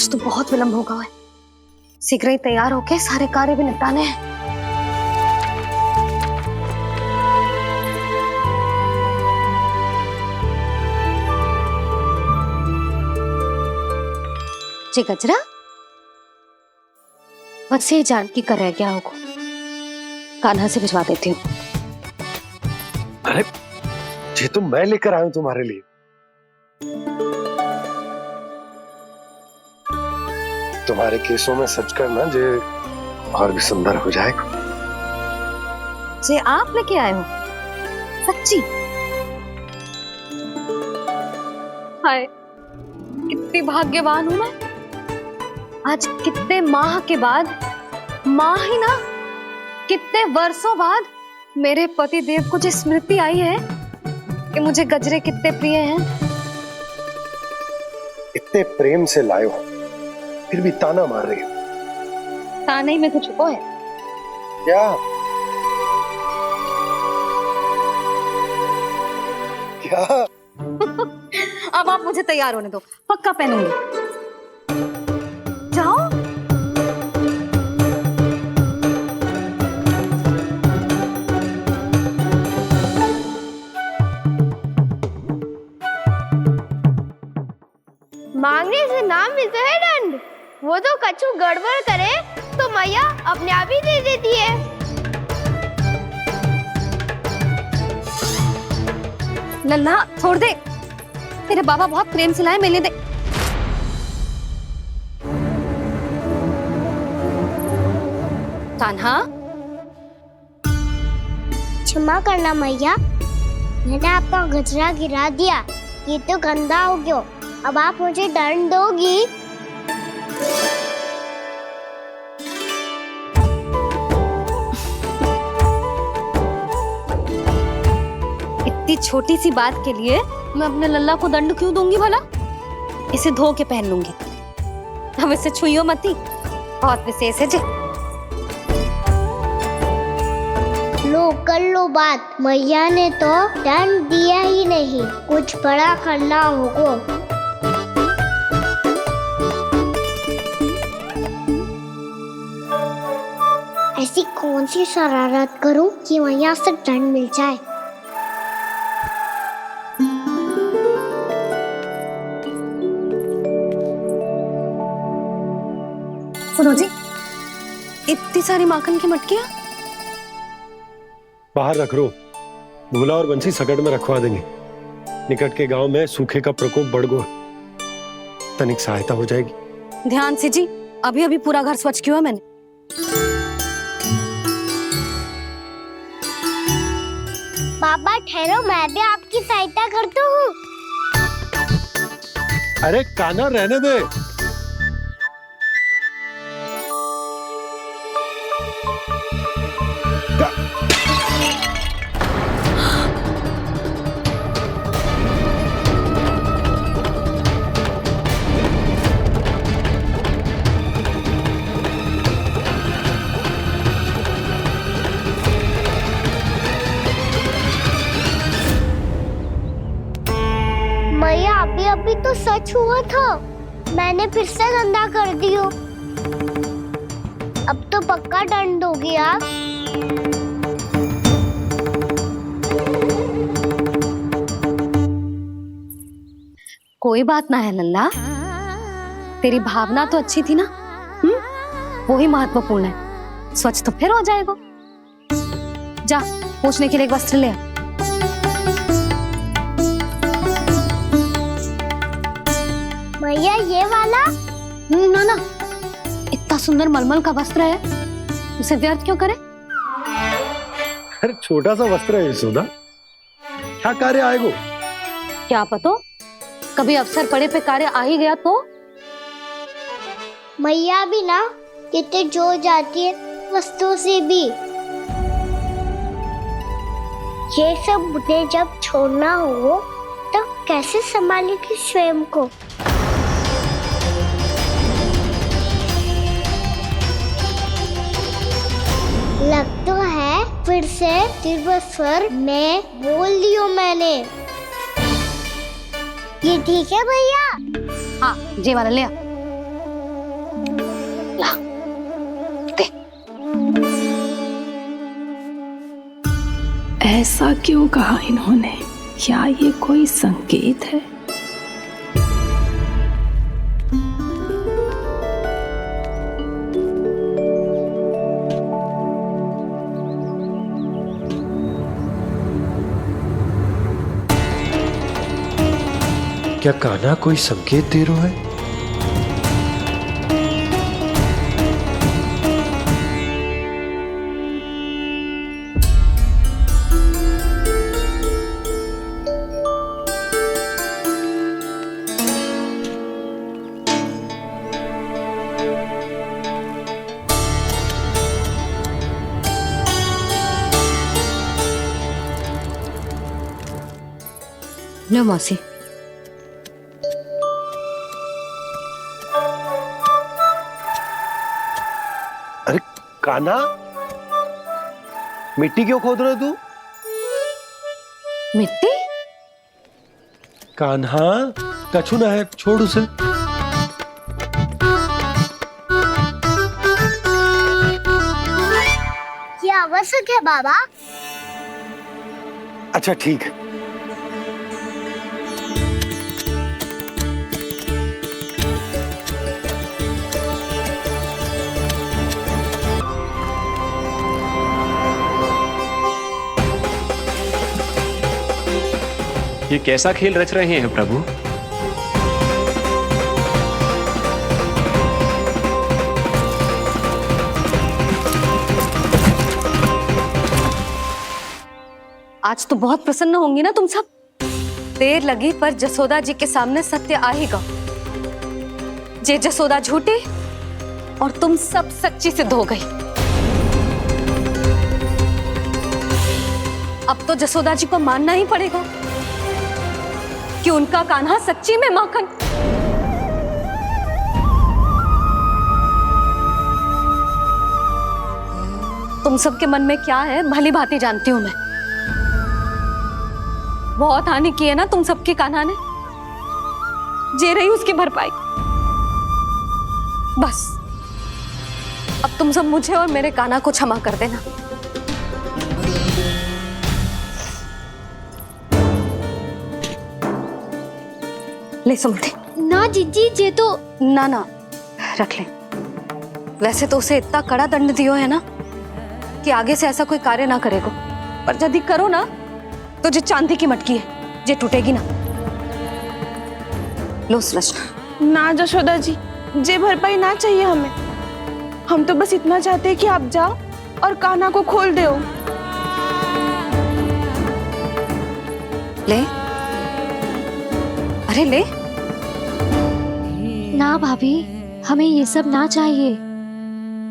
आज तो बहुत विलंब होगा है। शीघ्र ही तैयार होके सारे कार्य भी निपटाने हैं। जी गजरा, बस ये जानकी कर रह गया होगा, कान्हा से भिजवा देती हूँ। अरे ये तो मैं लेकर आया हूं तुम्हारे लिए। तुम्हारे केसों में सच करना जे और भी सुंदर हो जाएगा। जे आप लेके आए हो सच्ची? हाय कितनी भाग्यवान हूं मैं। आज कितने माह के बाद, माह ही ना कितने वर्षों बाद मेरे पति देव को जो स्मृति आई है कि मुझे गजरे कितने प्रिय हैं। इतने प्रेम से लाए हो फिर भी ताना मार रही हो। ताने ही में कुछ छुपो है क्या? क्या? अब आप मुझे तैयार होने दो, पक्का पहनूंगी। जाओ। मांगने से नाम मिलता है दंड। वो तो कछु गड़बड़ करे तो मैया अपने आप ही दे देती है। लल्ला छोड़ दे, तेरे बाबा बहुत प्रेम से लाए, मिलने दे। कान्हा, क्षमा करना मैया, मैंने आपका गजरा गिरा दिया। ये तो गंदा हो गया। अब आप मुझे दंड दोगी? इतनी छोटी सी बात के लिए मैं अपने लल्ला को दंड क्यों दूंगी भला? इसे धो के पहन लूंगी। अब इसे छुइयो मती, बहुत विशेष है जी। लो कर लो बात, मैया ने तो दंड दिया ही नहीं, कुछ बड़ा करना होगा। ऐसी कौन सी शरारत करूं कि मैया से दंड मिल जाए? सुनो जी, इतनी सारी माखन की मटकियां बाहर रख रो, भूला और बंसी सकट में रखवा देंगे। निकट के गांव में सूखे का प्रकोप बढ़ गया, तनिक सहायता हो जाएगी। ध्यान से जी, अभी अभी पूरा घर स्वच्छ किया मैंने। पापा ठहरो, मैं भी आपकी सहायता करता हूँ। अरे कान्हा रहने दे। मैया अभी अभी तो सच हुआ था, मैंने फिर से गंदा कर दियो। अब तो पक्का दंड दोगी आप। कोई बात ना है लल्ला, तेरी भावना तो अच्छी थी ना, वो ही महत्वपूर्ण है। स्वच्छ तो फिर हो जाएगा। जा पोंछने के लिए एक वस्त्र ले आ। भैया ये वाला? ना ना, इतना सुंदर मलमल का वस्त्र है, उसे व्यर्थ क्यों करे? अरे छोटा सा वस्त्र है यशोदा, क्या कार्य आएगा? क्या पता, कभी अवसर पड़े पे कार्य आ ही गया तो? मैया भी ना कितने जो जाती है वस्तुओं से भी। ये सब मुझे जब छोड़ना हो तो कैसे संभालेगी स्वयं को? लग तो है फिर से तीव्र स्वर में बोल दियो मैंने। ये ठीक है भैया? हाँ, ये वाला ले आ। ऐसा क्यों कहा इन्होंने? क्या ये कोई संकेत है? क्या कान्हा कोई संकेत दे रहा है? लो मौसी। अरे कान्हा, मिट्टी क्यों खोद रहे तू? मिट्टी? कान्हा, कछु ना है, छोड़ उसे। ये आवश्यक है बाबा। अच्छा ठीक है। ये कैसा खेल रच रहे हैं प्रभु? आज तो बहुत प्रसन्न होंगी ना तुम सब। देर लगी पर जसोदा जी के सामने सत्य आएगा। जे जसोदा झूठी और तुम सब सच्ची सिद्ध हो गई। अब तो जसोदा जी को मानना ही पड़ेगा कि उनका कान्हा सच्ची में माखन। तुम सबके मन में क्या है भली भांति जानती हूं मैं। बहुत हानि की है ना तुम सबके कान्हा ने। जे रही उसकी भरपाई। बस अब तुम सब मुझे और मेरे कान्हा को क्षमा कर देना। ले सुमति। ना जीजी, जे तो ना ना रख ले। वैसे तो उसे इतना कड़ा दंड दियो है ना कि आगे से ऐसा कोई कार्य ना करेगा। पर यदि करो ना तो जो चांदी की मटकी है जे टूटेगी ना। लो सृष्टि। ना जशोदा जी, जे भरपाई ना चाहिए हमें। हम तो बस इतना चाहते हैं कि आप जाओ और कान्हा को खोल दो। ले, अरे ले। ना भाभी, हमें ये सब ना चाहिए।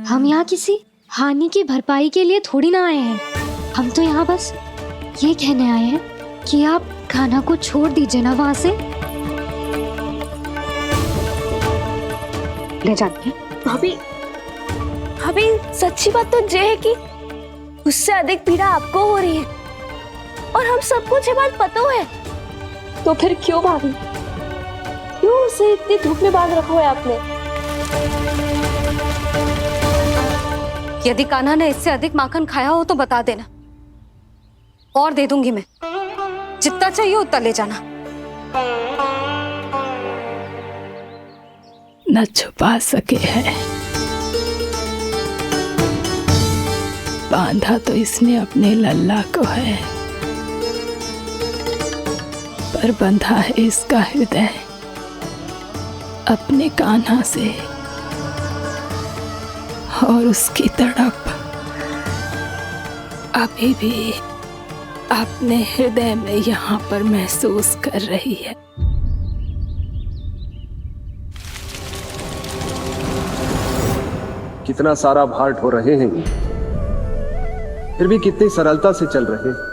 हम यहाँ किसी हानि की भरपाई के लिए थोड़ी ना आए हैं। हम तो यहाँ बस ये कहने आए हैं कि आप कान्हा को छोड़ दीजिए ना वहां से। ले जाके भाभी, भाभी सच्ची बात तो ये है कि उससे अधिक पीड़ा आपको हो रही है और हम सबको ये बात पता है। तो फिर क्यों भाभी, क्यों उसे इतनी धूप में बांध रखा है आपने? यदि कान्हा ने इससे अधिक माखन खाया हो तो बता देना और दे दूंगी मैं। जितना चाहिए उतना ले जाना। न छुपा सके हैं। बांधा तो इसने अपने लल्ला को है, पर बंधा है इसका हृदय अपने कान्हा से। और उसकी तड़प अभी भी अपने हृदय में यहाँ पर महसूस कर रही है। कितना सारा भार ढो रहे हैं, फिर भी कितनी सरलता से चल रहे हैं।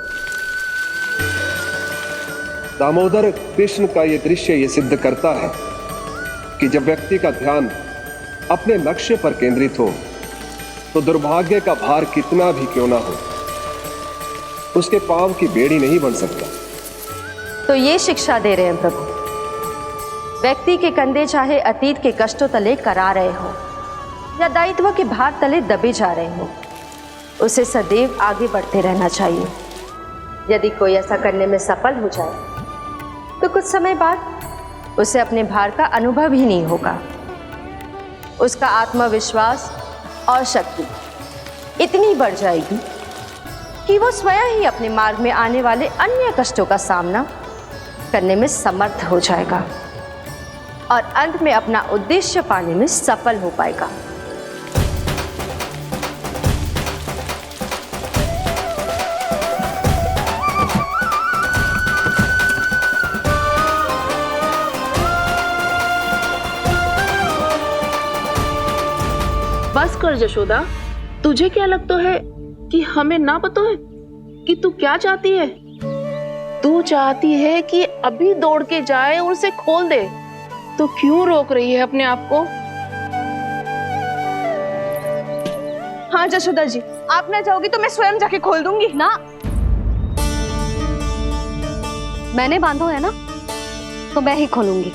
दामोदर कृष्ण का यह दृश्य ये सिद्ध करता है कि जब व्यक्ति का ध्यान अपने लक्ष्य पर केंद्रित हो तो दुर्भाग्य का भार कितना भी क्यों ना हो, उसके पांव की बेड़ी नहीं बन सकता। तो ये शिक्षा दे रहे हैं प्रभु। व्यक्ति के कंधे चाहे अतीत के कष्टों तले करा रहे हो या दायित्व के भार तले दबे जा रहे हो, उसे सदैव आगे बढ़ते रहना चाहिए। यदि कोई ऐसा करने में सफल हो जाए तो कुछ समय बाद उसे अपने भार का अनुभव ही नहीं होगा। उसका आत्मविश्वास और शक्ति इतनी बढ़ जाएगी कि वो स्वयं ही अपने मार्ग में आने वाले अन्य कष्टों का सामना करने में समर्थ हो जाएगा और अंत में अपना उद्देश्य पाने में सफल हो पाएगा। बस कर जशोदा, तुझे क्या लगता है कि हमें ना पता है कि तू क्या चाहती है? तू चाहती है कि अभी दौड़ के जाए और उसे खोल दे, तो क्यों रोक रही है अपने आप को? हाँ जशोदा जी, आप ना चाहोगी तो मैं स्वयं जाके खोल दूंगी। ना, मैंने बांधो है ना, तो मैं ही खोलूंगी।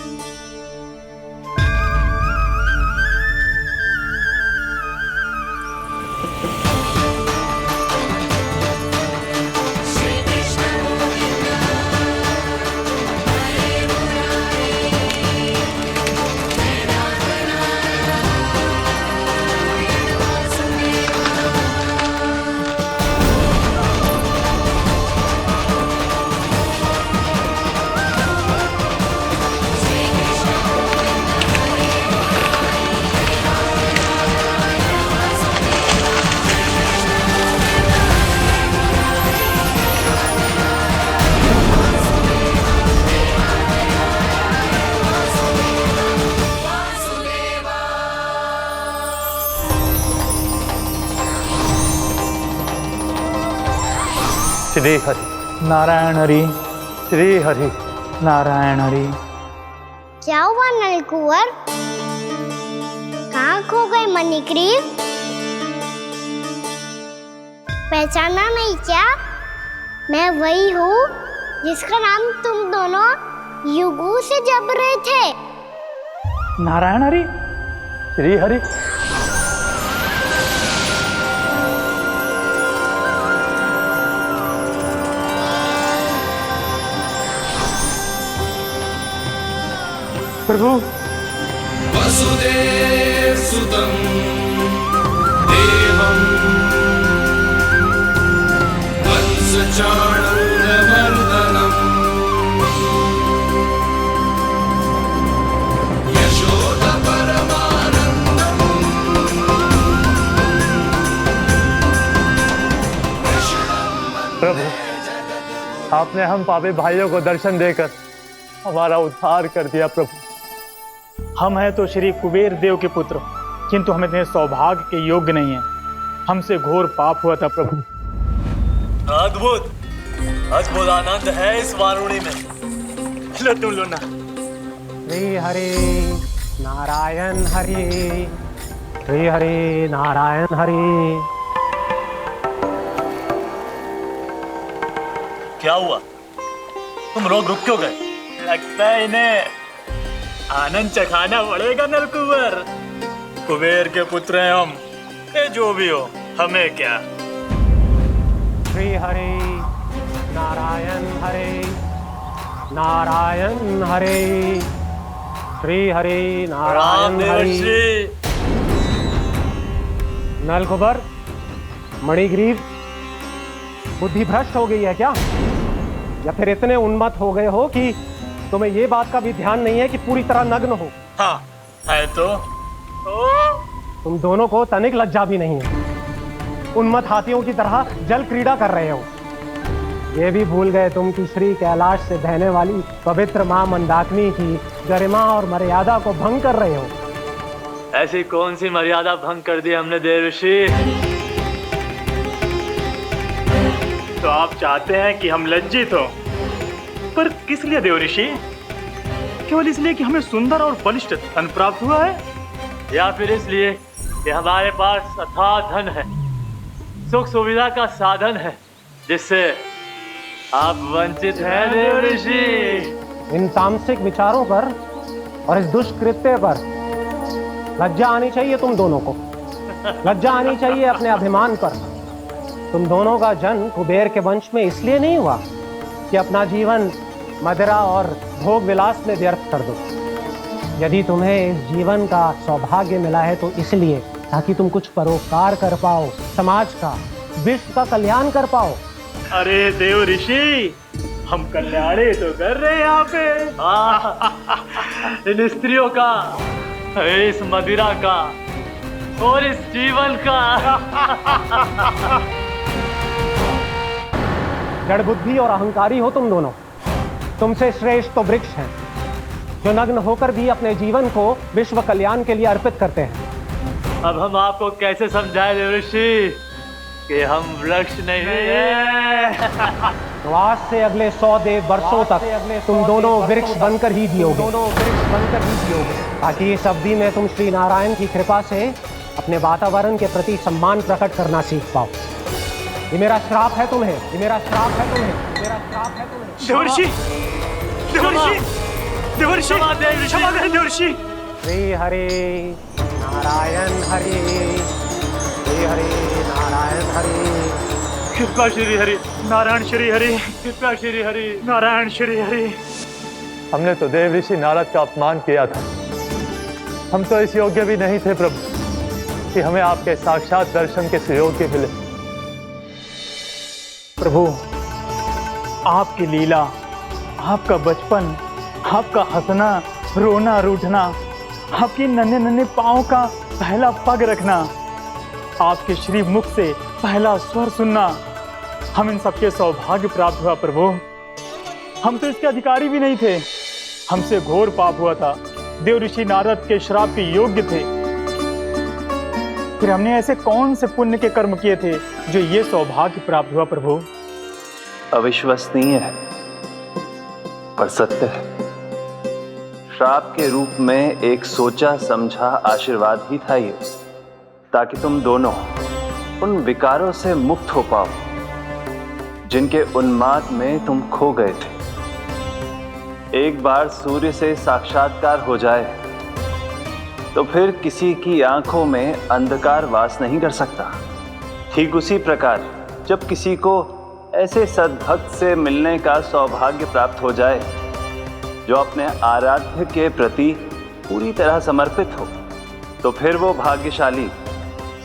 श्री हरि नारायण हरि, श्री हरि नारायण हरि। क्या हुआ नलकुंवर? कहाँ खो गए मणिग्रीव? पहचाना नहीं क्या? मैं वही हूँ जिसका नाम तुम दोनों युगों से जप रहे थे। नारायण हरि, श्री हरि। प्रभु वसुदेव सुतं देवं वंशचाणूरमर्दनम् यशोदा परमानन्दम् प्रभु, आपने हम पापी भाइयों को दर्शन देकर हमारा उद्धार कर दिया। प्रभु, हम हैं तो श्री कुबेर देव के पुत्र, किंतु हम इतने सौभाग्य के योग्य नहीं हैं। हमसे घोर पाप हुआ था। प्रभु, अद्भुत अद्भुत आनंद है इस वारुणी में। लो तुम लो ना। श्री हरि नारायण हरि, श्री हरि नारायण हरि। क्या हुआ? तुम रुक क्यों गए? लगता है इन्हें आनंद चखाना पड़ेगा नलकुंवर। कुबेर के पुत्र हैं हम, ये जो भी हो हमें क्या। श्री हरि नारायण हरि, नारायण हरि, श्री हरि नारायण हरि। नलकुबर, मणिग्रीव, बुद्धि भ्रष्ट हो गई है क्या? या फिर इतने उन्मत्त हो गए हो कि तुम्हें ये बात का भी ध्यान नहीं है कि पूरी तरह नग्न हो? हाँ है तो। तुम दोनों को तनिक लज्जा भी नहीं है। उन्मत्त हाथियों की तरह जल क्रीड़ा कर रहे हो। ये भी भूल गए तुम कि श्री कैलाश से बहने वाली पवित्र मां मंदाकिनी की गरिमा और मर्यादा को भंग कर रहे हो। ऐसी कौन सी मर्यादा भंग कर दी हमने देव ऋषि? तो आप चाहते हैं कि हम लज्जित हो, पर किस लिए देव ऋषि? केवल इसलिए कि हमें सुंदर और बलिष्ठ धन प्राप्त हुआ है, या फिर इसलिए कि हमारे पास अथाह धन है, सुख सुविधा का साधन है, जिससे आप वंचित हैं देव ऋषि? इन तामसिक विचारों पर और इस दुष्कृत्य पर लज्जा आनी चाहिए तुम दोनों को। लज्जा आनी चाहिए अपने अभिमान पर। तुम दोनों का जन्म कुबेर के वंश में इसलिए नहीं हुआ कि अपना जीवन मदिरा और भोग विलास में व्यर्थ कर दो। यदि तुम्हें इस जीवन का सौभाग्य मिला है तो इसलिए ताकि तुम कुछ परोपकार कर पाओ, समाज का, विश्व का कल्याण कर पाओ। अरे देव ऋषि, हम कल्याणी तो कर रहे हैं यहाँ पे। इन स्त्रियों का, इस मदिरा का और इस जीवन का। जड़ बुद्धि और अहंकारी हो तुम दोनों। तुमसे श्रेष्ठ तो वृक्ष हैं जो नग्न होकर भी अपने जीवन को विश्व कल्याण के लिए अर्पित करते हैं। अब हम आपको कैसे समझाएं देव ऋषि कि हम वृक्ष नहीं हैं। तो आज से अगले 100 वर्षों तक तुम दोनों वृक्ष बनकर ही जियोगे, ताकि इस अवधि में तुम श्री नारायण की कृपा से अपने वातावरण के प्रति सम्मान प्रकट करना सीख पाओ। ये मेरा श्राप है तुम्हें, ये मेरा श्राप है तुम्हें, मेरा श्राप है तुम्हें। देवर्षि, देवर्षि, देवर्षि, क्षमा करें देवर्षि। श्री हरि नारायण हरि, श्री हरि नारायण हरि। कृपा श्री हरि नारायण, श्री हरि कृपा, श्री हरि नारायण, श्री हरि। हमने तो देव ऋषि नारद का अपमान किया था। हम तो इस योग्य भी नहीं थे प्रभु कि हमें आपके साक्षात दर्शन के सुयोग्य मिले। प्रभु, आपकी लीला, आपका बचपन, आपका हंसना, रोना, रूठना, आपकी नन्हे नन्हे पाँव का पहला पग रखना, आपके श्री मुख से पहला स्वर सुनना, हम इन सबके सौभाग्य प्राप्त हुआ प्रभु। हम तो इसके अधिकारी भी नहीं थे। हमसे घोर पाप हुआ था, देव ऋषि नारद के श्राप के योग्य थे। फिर हमने ऐसे कौन से पुण्य के कर्म किए थे जो ये सौभाग्य प्राप्त हुआ प्रभु? अविश्वसनीय है पर सत्य है। श्राप के रूप में एक सोचा समझा आशीर्वाद ही था ये, ताकि तुम दोनों उन विकारों से मुक्त हो पाओ जिनके उन्माद में तुम खो गए थे। एक बार सूर्य से साक्षात्कार हो जाए तो फिर किसी की आंखों में अंधकार वास नहीं कर सकता। ठीक उसी प्रकार जब किसी को ऐसे सद्भक्त से मिलने का सौभाग्य प्राप्त हो जाए जो अपने आराध्य के प्रति पूरी तरह समर्पित हो, तो फिर वो भाग्यशाली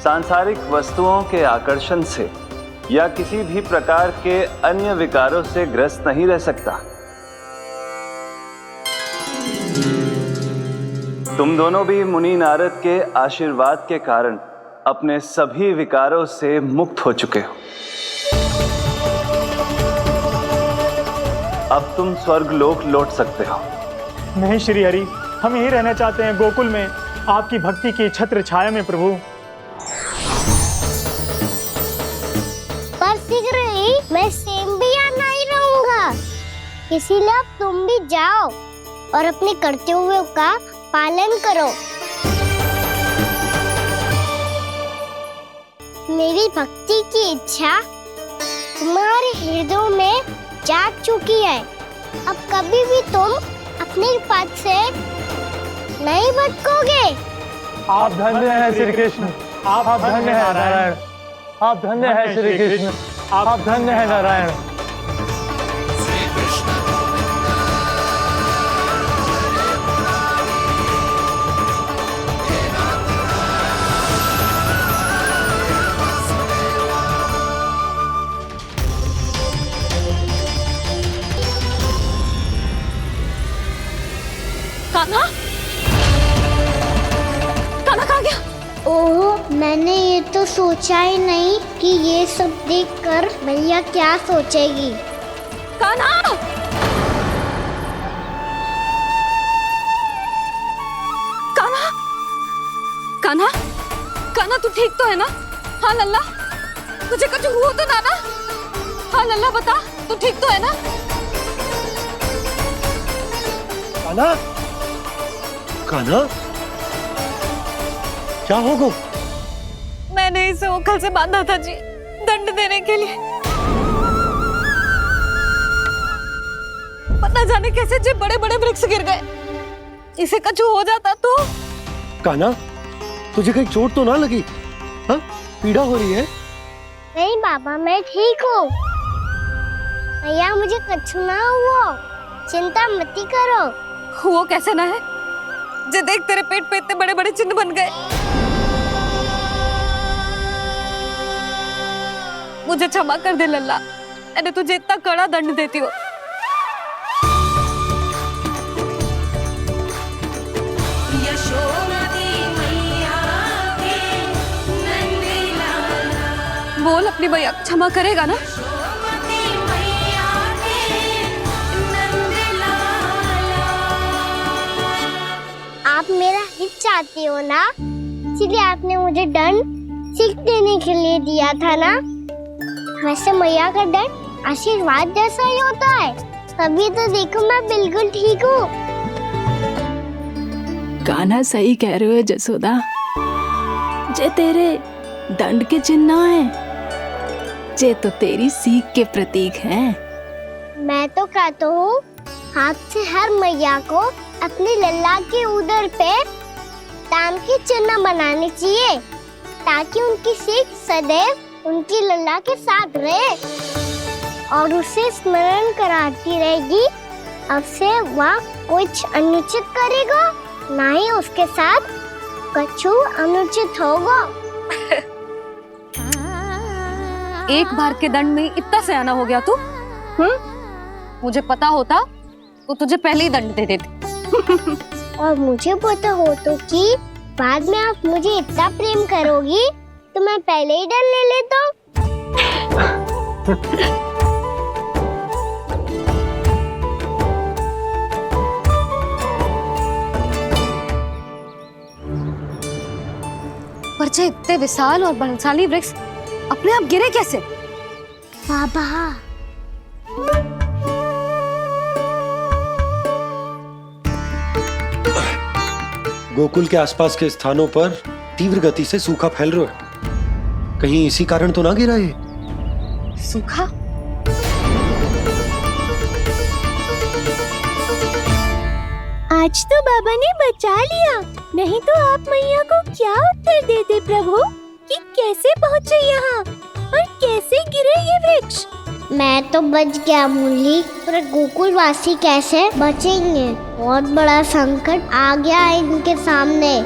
सांसारिक वस्तुओं के आकर्षण से या किसी भी प्रकार के अन्य विकारों से ग्रस्त नहीं रह सकता। तुम दोनों भी मुनि नारद के आशीर्वाद के कारण अपने सभी विकारों से मुक्त हो चुके हो। अब तुम स्वर्गलोक लौट सकते हो। नहीं श्री हरि, हम यहीं रहना चाहते हैं, गोकुल में, आपकी भक्ति की छत्र छाया में प्रभु। पर शीघ्र ही मैं सेम्बिया नहीं रहूंगा, इसीलिए अब तुम भी जाओ और अपने कर्तव्यों का पालन करो। मेरी भक्ति की इच्छा तुम्हारे हृदय में जाग चुकी है। अब कभी भी तुम अपने पद से नहीं भटकोगे। आप धन्य हैं श्री कृष्ण, आप धन्य हैं नारायण, आप धन्य हैं श्री कृष्ण, आप धन्य हैं नारायण। कान्हा, कान्हा कहाँ गया? ओह, मैंने ये तो सोचा ही नहीं कि ये सब देखकर भैया क्या सोचेगी। कान्हा, कान्हा, कान्हा, कान्हा तू ठीक तो है ना? हाँ लल्ला, तुझे कुछ हुआ तो ना? हाँ लल्ला बता, तू ठीक तो है ना? कान्हा, कान्हा, क्या होगा? मैंने इसे ओखल से बांधा था जी, दंड देने के लिए। पता जाने कैसे जो बड़े बड़े वृक्ष गिर गए। इसे कुछ हो जाता तो? कान्हा, तुझे कहीं चोट तो ना लगी? हाँ, पीड़ा हो रही है? नहीं बाबा, मैं ठीक हूँ। मैया मुझे कुछ ना हुआ, चिंता मत करो। वो कैसे ना है? जे देख तेरे पेट पे इतने बड़े बड़े चिन्ह बन गए। मुझे क्षमा कर दे लल्ला, मैंने तुझे इतना कड़ा दंड देती हूँ। बोल अपनी भैया क्षमा करेगा ना? आप मेरा हित चाहते हो ना, इसलिए आपने मुझे दंड सीख देने के लिए दिया था ना। वैसे मैया का दंड आशीर्वाद जैसा ही होता है, तभी तो देखो मैं बिल्कुल ठीक हूँ। कान्हा सही कह रहे हो जसोदा, जे तेरे दंड के चिन्ह है, जे तो तेरी सीख के प्रतीक हैं। मैं तो कहता हूँ हाथ से हर मैया को अपनी लल्ला के उदर पे ताम के चिन्ह बनाने चाहिए, ताकि उनकी सीख सदैव उनकी लल्ला के साथ रहे और उसे स्मरण कराती रहेगी। अब से वह कुछ अनुचित करेगा, ना ही उसके साथ कछु अनुचित होगा। एक बार के दंड में इतना सयाना हो गया तू? मुझे पता होता तो तुझे पहले ही दंड दे देती। और मुझे पता हो तो कि बाद में आप मुझे इतना प्रेम करोगी तो मैं पहले ही दंड ले लेता हूँ। पर जे इतने विशाल और बलशाली वृक्ष अपने आप गिरे कैसे? बाबा गोकुल के आसपास के स्थानों पर तीव्र गति से सूखा फैल रहा है। कहीं इसी कारण तो ना गिरा ये? सूखा? आज तो बाबा ने बचा लिया, नहीं तो आप मैया को क्या उत्तर देते प्रभु कि कैसे पहुँचे यहाँ और कैसे गिरे ये वृक्ष। मैं तो बच गया मुरली, पर गोकुल वासी कैसे बचेंगे? बहुत बड़ा संकट आ गया है इनके सामने।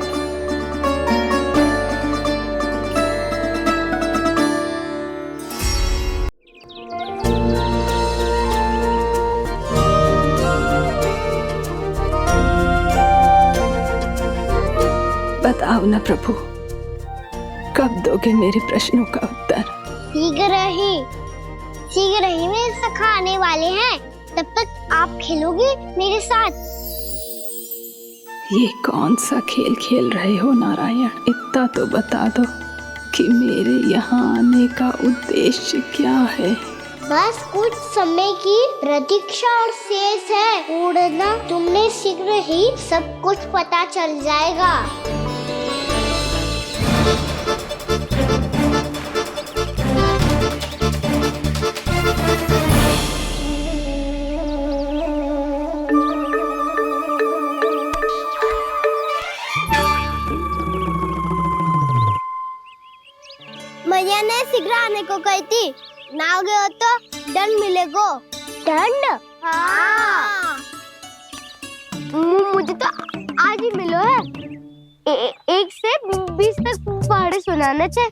बताओ ना प्रभु, कब दोगे मेरे प्रश्नों का उत्तर? शीघ्र ही मेरे सखा आने वाले हैं, तब तक आप खेलोगे मेरे साथ। ये कौन सा खेल खेल रहे हो नारायण? इतना तो बता दो कि मेरे यहाँ आने का उद्देश्य क्या है? बस कुछ समय की प्रतीक्षा और शेष है। उड़ना तुमने शीघ्र ही सब कुछ पता चल जाएगा। मैया ने शीघ्र आने को कही थी, ना हो गए तो दंड मिलेगा। दंड? हाँ। मुझे तो आज ही मिलो है। 1 से 20 तक पहाड़े सुनाने थे,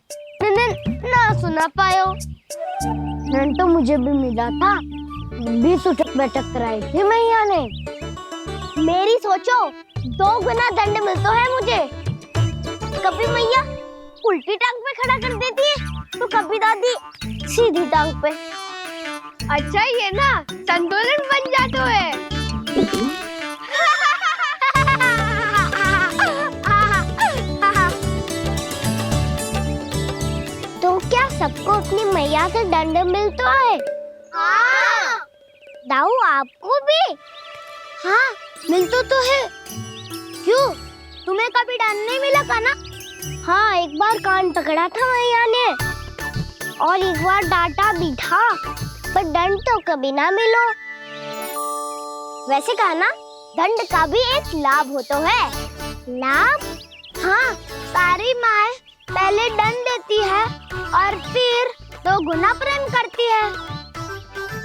ना सुना पायो। दंड तो मुझे भी मिला था, 20 उठक बैठक कराई थी मैया ने। मेरी सोचो 2 गुना दंड मिलता है मुझे। कभी मैया उल्टी टांग पे खड़ा कर देती है तो कभी दादी सीधी टांग पे। अच्छा ये ना संतुलन बन जाता है। तो क्या सबको अपनी मैया से दंड मिलता है? हाँ। दाऊ आपको भी? हाँ मिलता तो है। क्यों, तुम्हें कभी दंड नहीं मिला का ना? हाँ, एक बार कान पकड़ा था मैया ने और एक बार डांटा भी था, पर दंड तो कभी ना मिलो। वैसे कहा ना, दंड का भी एक लाभ होता है। लाभ? हाँ, सारी माँ पहले दंड देती है और फिर तो गुना प्रेम करती है।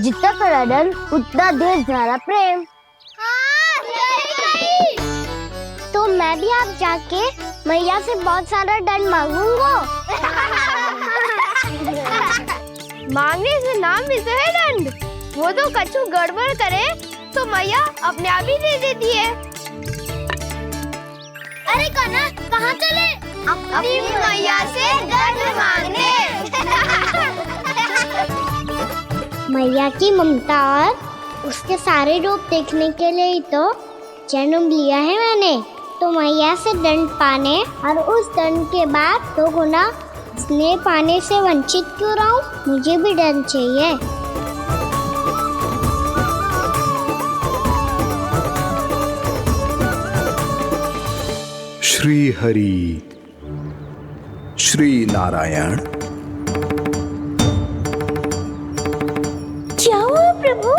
जितना करा दंड उतना देर ज्यादा प्रेम। तो मैं भी आप जाके मैया से बहुत सारा दंड मांगूंगा। मांगने से नाम मिलता है दंड। वो तो कछु गड़बड़ करे तो मैया अपने आप ही दे देती है। अरे कान्हा कहाँ चले? अपनी मैया से दंड मांगने। मैया की ममता और उसके सारे रूप देखने के लिए ही तो जन्म लिया है मैंने। तो मैया से दंड पाने और उस दंड के बाद तो गुना स्नेह पाने से वंचित क्यों रहूं? मुझे भी दंड चाहिए। श्री हरि श्री नारायण। क्या हुआ प्रभु?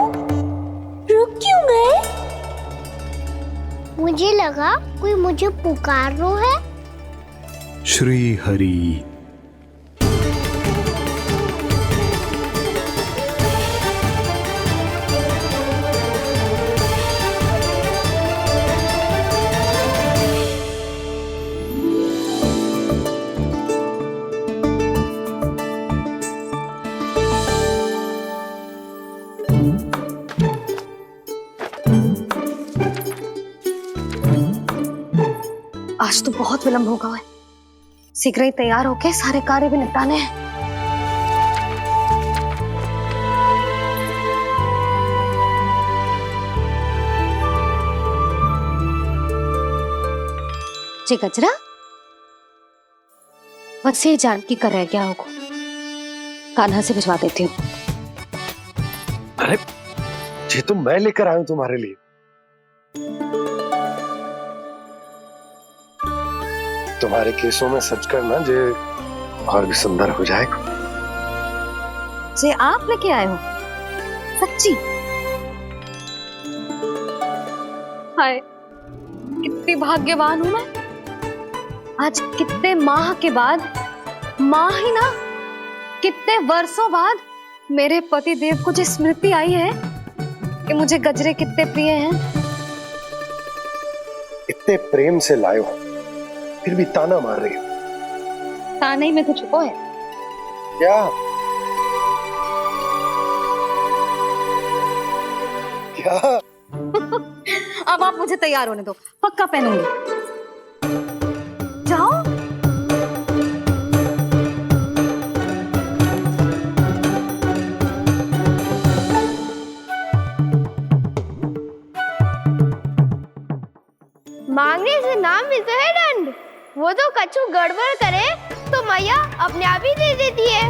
रुक क्यों गए? मुझे लगा कोई मुझे पुकार रहा है। श्री हरि। आज तो बहुत विलंब होगा है। शीघ्र ही तैयार होके सारे कार्य भी निपटाने हैं। जी गजरा, बस ये जानकी कर रह गया होगा। कान्हा से भिजवा देती हूँ। अरे ये तो मैं लेकर आया हूं तुम्हारे लिए। तुम्हारे केसों में सच करना जे और भी सुंदर हो जाएगा। जे आप लेके आए हो? सच्ची? हाय, कितनी भाग्यवान हूं मैं। आज कितने माह के बाद, माह ही ना, कितने वर्षों बाद मेरे पति देव को जो स्मृति आई है कि मुझे गजरे कितने प्रिय हैं। इतने प्रेम से लाए हो, फिर भी ताना मार रही हो। ताने ही में तो छुपो है। क्या? क्या? अब आप मुझे तैयार होने दो, पक्का पहनूंगी। जाओ। मांगने से नाम मिलता है दंड। वो तो कछु गड़बड़ करे तो मैया अपने आप ही दे देती है।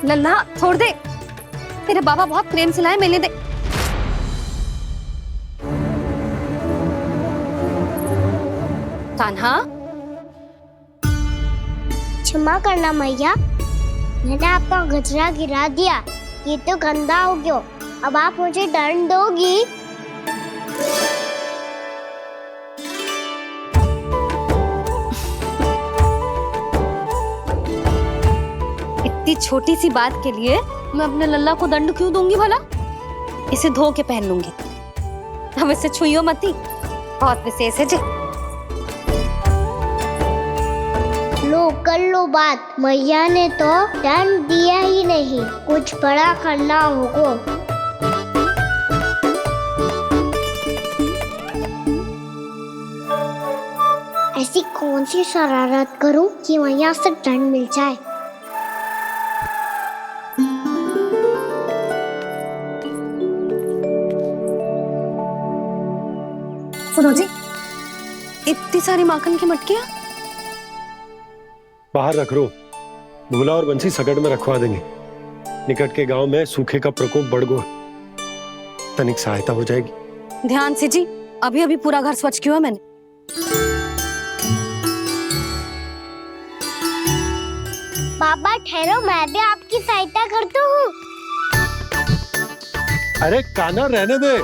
लल्ला छोड़ दे, तेरे बाबा बहुत प्रेम से लाए, मिलने दे। कान्हा, क्षमा करना मैया, मैंने आपका गजरा गिरा दिया। ये तो गंदा हो गया। अब आप मुझे दंड दोगी? इतनी छोटी सी बात के लिए मैं अपने लल्ला को दंड क्यों दूंगी भला? इसे धो के पहन लूंगी। अब इसे छुइयो मती, बहुत विशेष है जी। लो कर लो बात। मैया ने तो दंड दिया ही नहीं, कुछ बड़ा करना होगा। ऐसी कौन सी शरारत करूं कि मैया से दंड मिल जाए? सुनो जी, इतनी सारी माखन की मटकियां बाहर रख रो। भूला और बंसी सगड़ में रखवा देंगे। निकट के गांव में सूखे का प्रकोप बढ़ गया, तनिक सहायता हो जाएगी। ध्यान से जी, अभी अभी पूरा घर स्वच्छ किया मैंने। पापा ठहरो, मैं भी आपकी सहायता करता हूँ। अरे कान्हा रहने दे।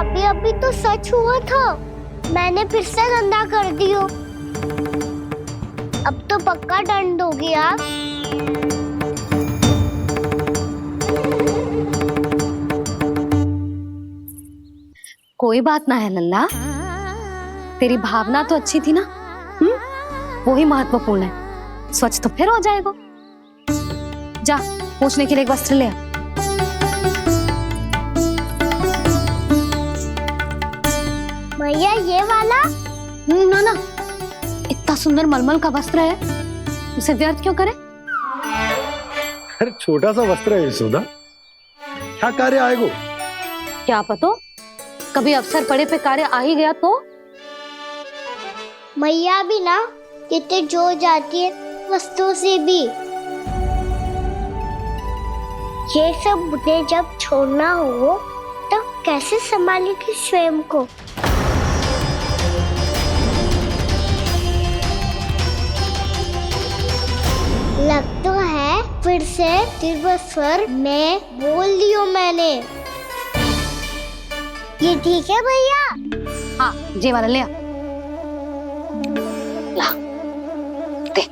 अभी अभी तो सच हुआ था, मैंने फिर से गंदा कर दियो। अब तो पक्का दंड होगी आप। कोई बात ना है लल्ला, तेरी भावना तो अच्छी थी ना, वही महत्वपूर्ण है। स्वच्छ तो फिर हो जाएगा। जा पूछने के लिए एक वस्त्र ले आ। भैया ये वाला? ना ना, इतना सुंदर मलमल का वस्त्र है, उसे व्यर्थ क्यों करे? अरे छोटा सा वस्त्र है यशोदा, क्या कार्य आएगा? क्या पता, कभी अवसर पड़े पे कार्य आ ही गया तो। मैया भी ना कितने जो जाती है वस्तुओं से भी। ये सब मुझे जब छोड़ना हो तो कैसे संभालेगी स्वयं को? लग तो है फिर से तिरुस्वर में बोल दियो मैंने। ये ठीक है भैया? हाँ, जे वाला ले आ। ला, दे।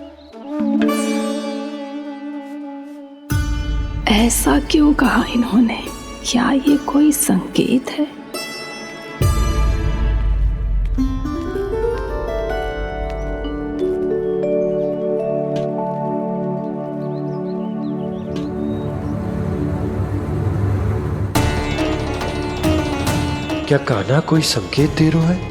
ऐसा क्यों कहा इन्होंने? क्या ये कोई संकेत है? क्या कान्हा कोई संकेत दे रहा है?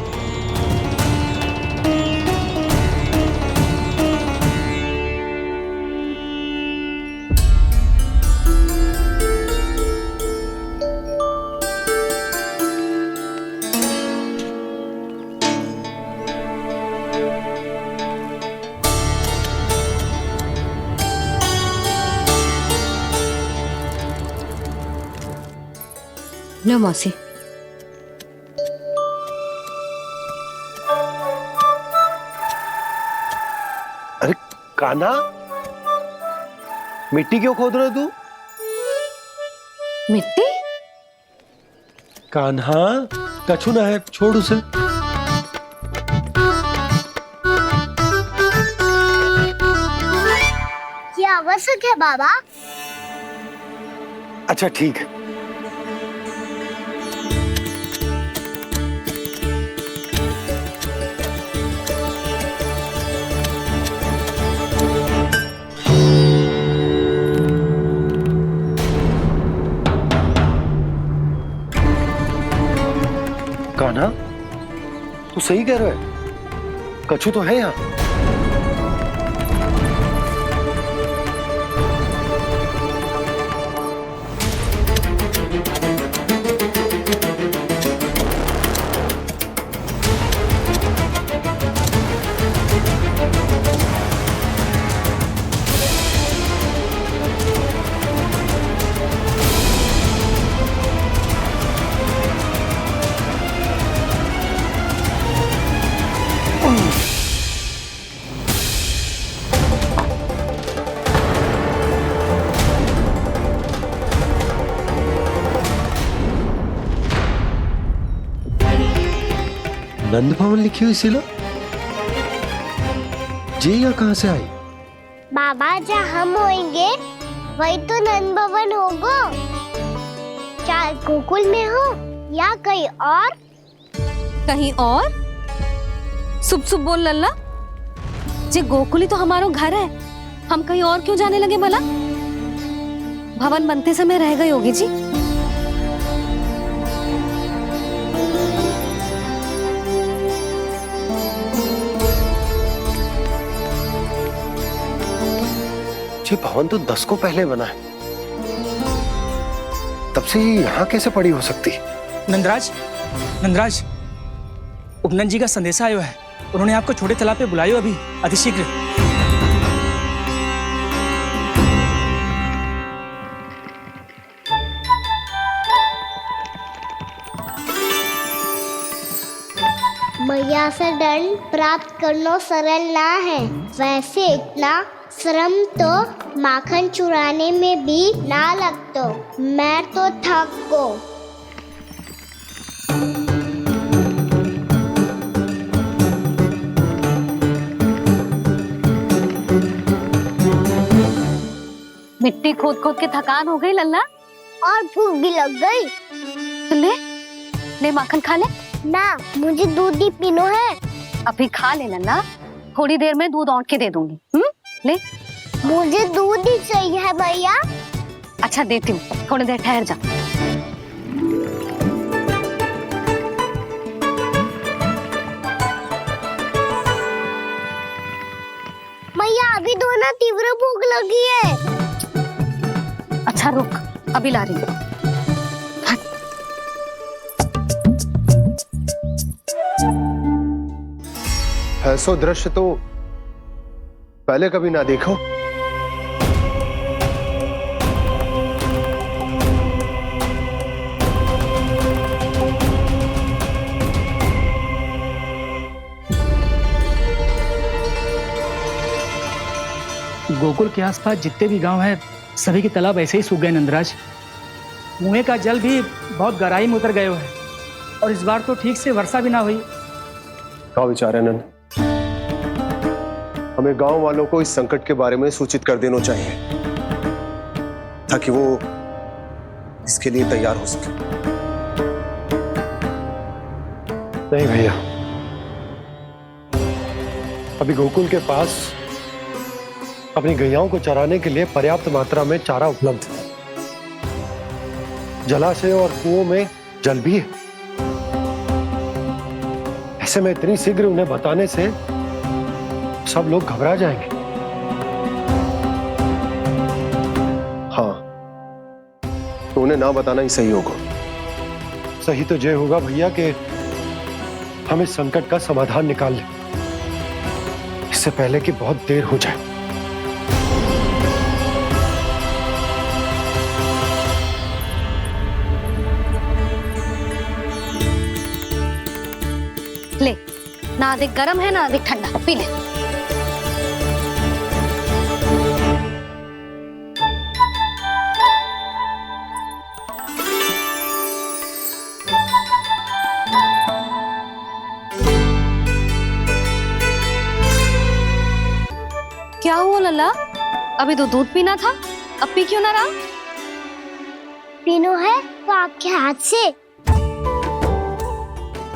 लो मौसी। अरे कान्हा, मिट्टी क्यों खोद रहे तू? मिट्टी? कान्हा, कछु ना है, छोड़ उसे। ये आवश्यक है बाबा। अच्छा ठीक है। कान्हा, तू सही कह रहा है, कछु तो है यहाँ। नंद भवन लिखी हुई सिला, जी या कहां से आई? बाबा जहाँ हम होंगे वही तो नंद भवन होगा। चाहे गोकुल में हो या कहीं और। कहीं और? सुब सुब बोल लल्ला, जे गोकुली तो हमारा घर है, हम कहीं और क्यों जाने लगे भला? भवन बनते समय रह गई होगी जी। ये भवन तो 10 को पहले बना है, तब से ये यहाँ कैसे पड़ी हो सकती? नंदराज, नंदराज, उपनंद जी का संदेशा आयो है। उन्होंने आपको छोटे तालाब पे बुलायो अभी, अतिशीघ्र। मैया से दंड प्राप्त करना सरल ना है। वैसे इतना श्रम तो माखन चुराने में भी ना लगतो। मैं तो थक गो। मिट्टी खोद खोद के थकान हो गई लल्ला? और भूख भी लग गई। तो ले माखन खा ले। ना, मुझे दूध ही पीना है। अभी खा ले लल्ला, थोड़ी देर में दूध औंट के दे दूंगी। ले। मुझे दूध ही चाहिए है भैया। अच्छा देती हूँ, थोड़ी देर ठहर जा। भैया अभी तो ना तीव्र भूख लगी है। अच्छा रुक, अभी ला रही हूँ। ऐसा दृश्य तो पहले कभी ना देखो। गोकुल के आसपास जितने भी गांव हैं सभी के तालाब ऐसे ही सूख गए नंदराज। कुएं का जल भी बहुत गहराई में उतर गए है और इस बार तो ठीक से वर्षा भी ना हुई। क्या विचार है नंद? हमें गांव वालों को इस संकट के बारे में सूचित कर देना चाहिए ताकि वो इसके लिए तैयार हो सके। नहीं भैया, अभी गोकुल के पास अपनी गैयाओं को चराने के लिए पर्याप्त मात्रा में चारा उपलब्ध है। जलाशय और कुओं में जल भी है। ऐसे में इतनी शीघ्र उन्हें बताने से सब लोग घबरा जाएंगे। हाँ, तो उन्हें ना बताना ही सही होगा। सही तो ये होगा भैया कि हम इस संकट का समाधान निकाल लें, इससे पहले कि बहुत देर हो जाए। ले, ना अधिक गर्म है ना अधिक ठंडा, पी ले। क्या हुआ लल्ला? अभी तो दूध पीना था, अब पी क्यों ना रहा? पीनो है तो आपके हाथ से।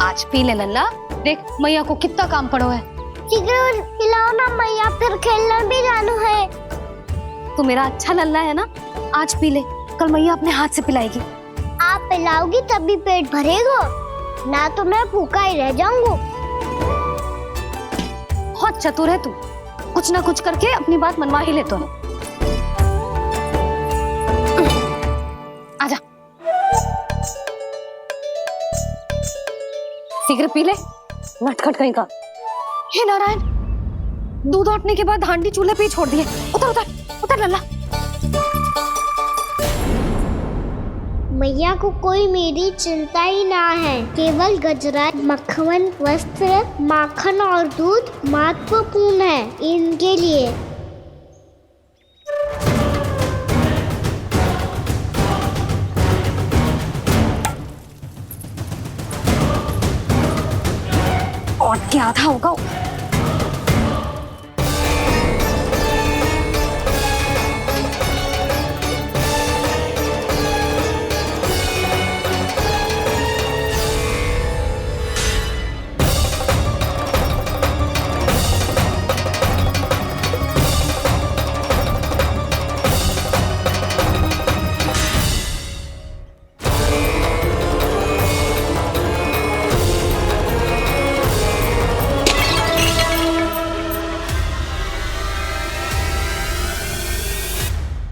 आज पी ले लल्ला, देख मैया को कितना काम पड़ो है। शीघ्र पिलाओ ना मैया, फिर खेलने भी जाना है। तू मेरा अच्छा लल्ला है ना, आज पी ले, कल मैया अपने हाथ से पिलाएगी। आप पिलाओगी तभी पेट भरेगा, ना तो मैं भूखा ही रह जाऊंगा। बहुत चतुर है तू, कुछ ना कुछ करके अपनी बात मनवा ही लेता है। आजा, शीघ्र पी ले, नटखट कहीं का। हे नारायण, दूध औटने के बाद हांडी चूल्हे पे ही छोड़ दिए। उतर उतर उतर लल्ला। मैया को कोई मेरी चिंता ही ना है। केवल गजरा, मक्खन, वस्त्र, माखन और दूध महत्वपूर्ण है इनके लिए। और क्या था होगा?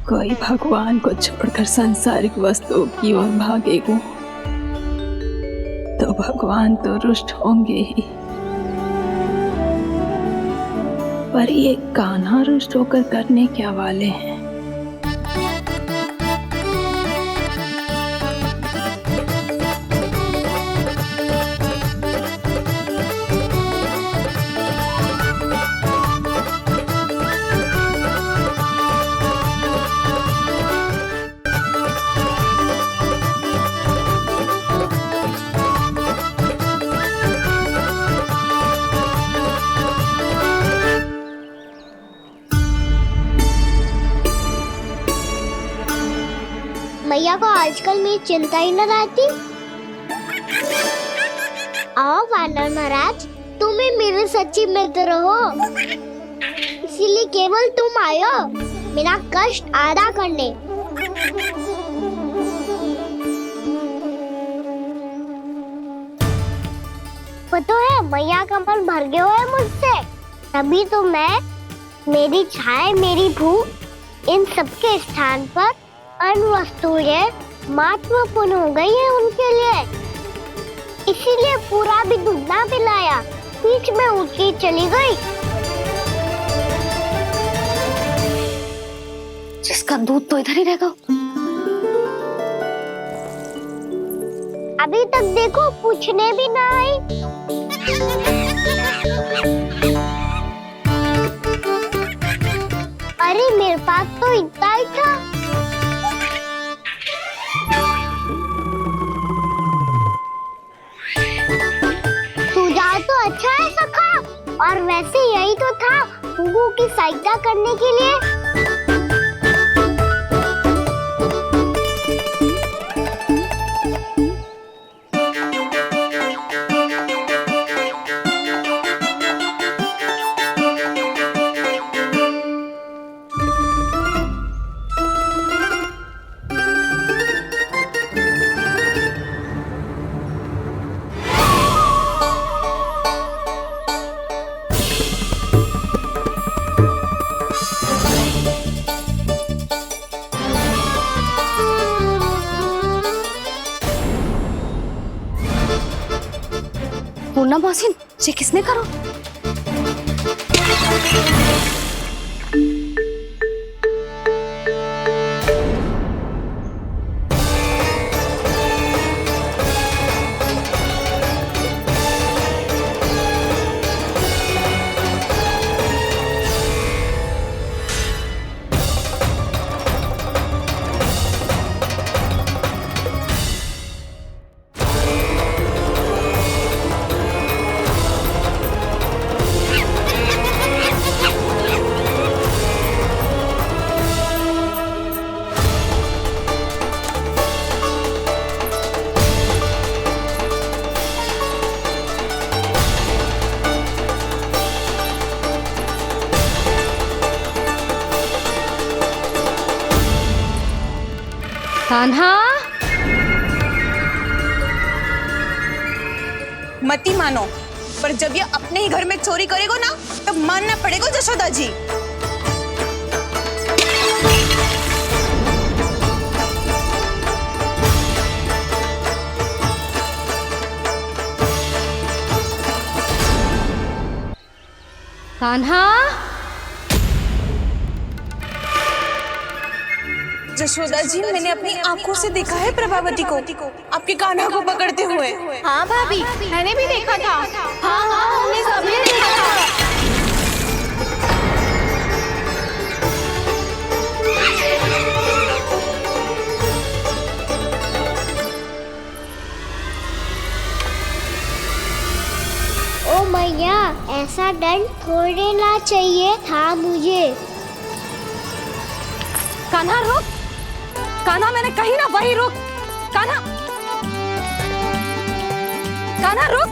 कोई भगवान को छोड़कर सांसारिक वस्तुओं की ओर भागेगा तो भगवान तो रुष्ट होंगे ही, पर ये कान्हा रुष्ट होकर करने क्या वाले हैं? को आजकल मेरी चिंता ही न रहती। आओ वानर महाराज, तुम्हें मेरे सच्ची मित्र हो, इसीलिए केवल तुम आयो मेरा कष्ट आधा करने। पता है मैया का मन भर गया है मुझसे, तभी तो मैं, मेरी छाया, मेरी भूख, इन सबके स्थान पर अन्य वस्तुएं महत्वपूर्ण हो गई है उनके लिए। इसीलिए पूरा भी दूध ना पिलाया, बीच में उठ के चली गई। जिसका दूध तो इधर ही रहेगा। अभी तक देखो पूछने भी ना आई। अरे मेरे पास तो इतना ही था। सुझाव तो अच्छा है सखा, और वैसे यही तो था गुगू की सहायता करने के लिए। पूर्णा मौसी, ये किसने करो? कान्हा, मती मानो, पर जब ये अपने ही घर में चोरी करेगा ना, तब मानना पड़ेगा जशोदा जी। कान्हा, जशोदा जी, मैंने अपनी आंखों से देखा है प्रभावती को आपके कान्हा को पकड़ते हुए। हाँ भाभी, मैंने भी देखा था। हाँ हाँ, हमने सबने देखा था। ओ मैया, ऐसा दंड थोड़े ना चाहिए था मुझे। कान्हा रुक, कान्हा, मैंने कही ना वही रुक। कान्हा, कान्हा रुक।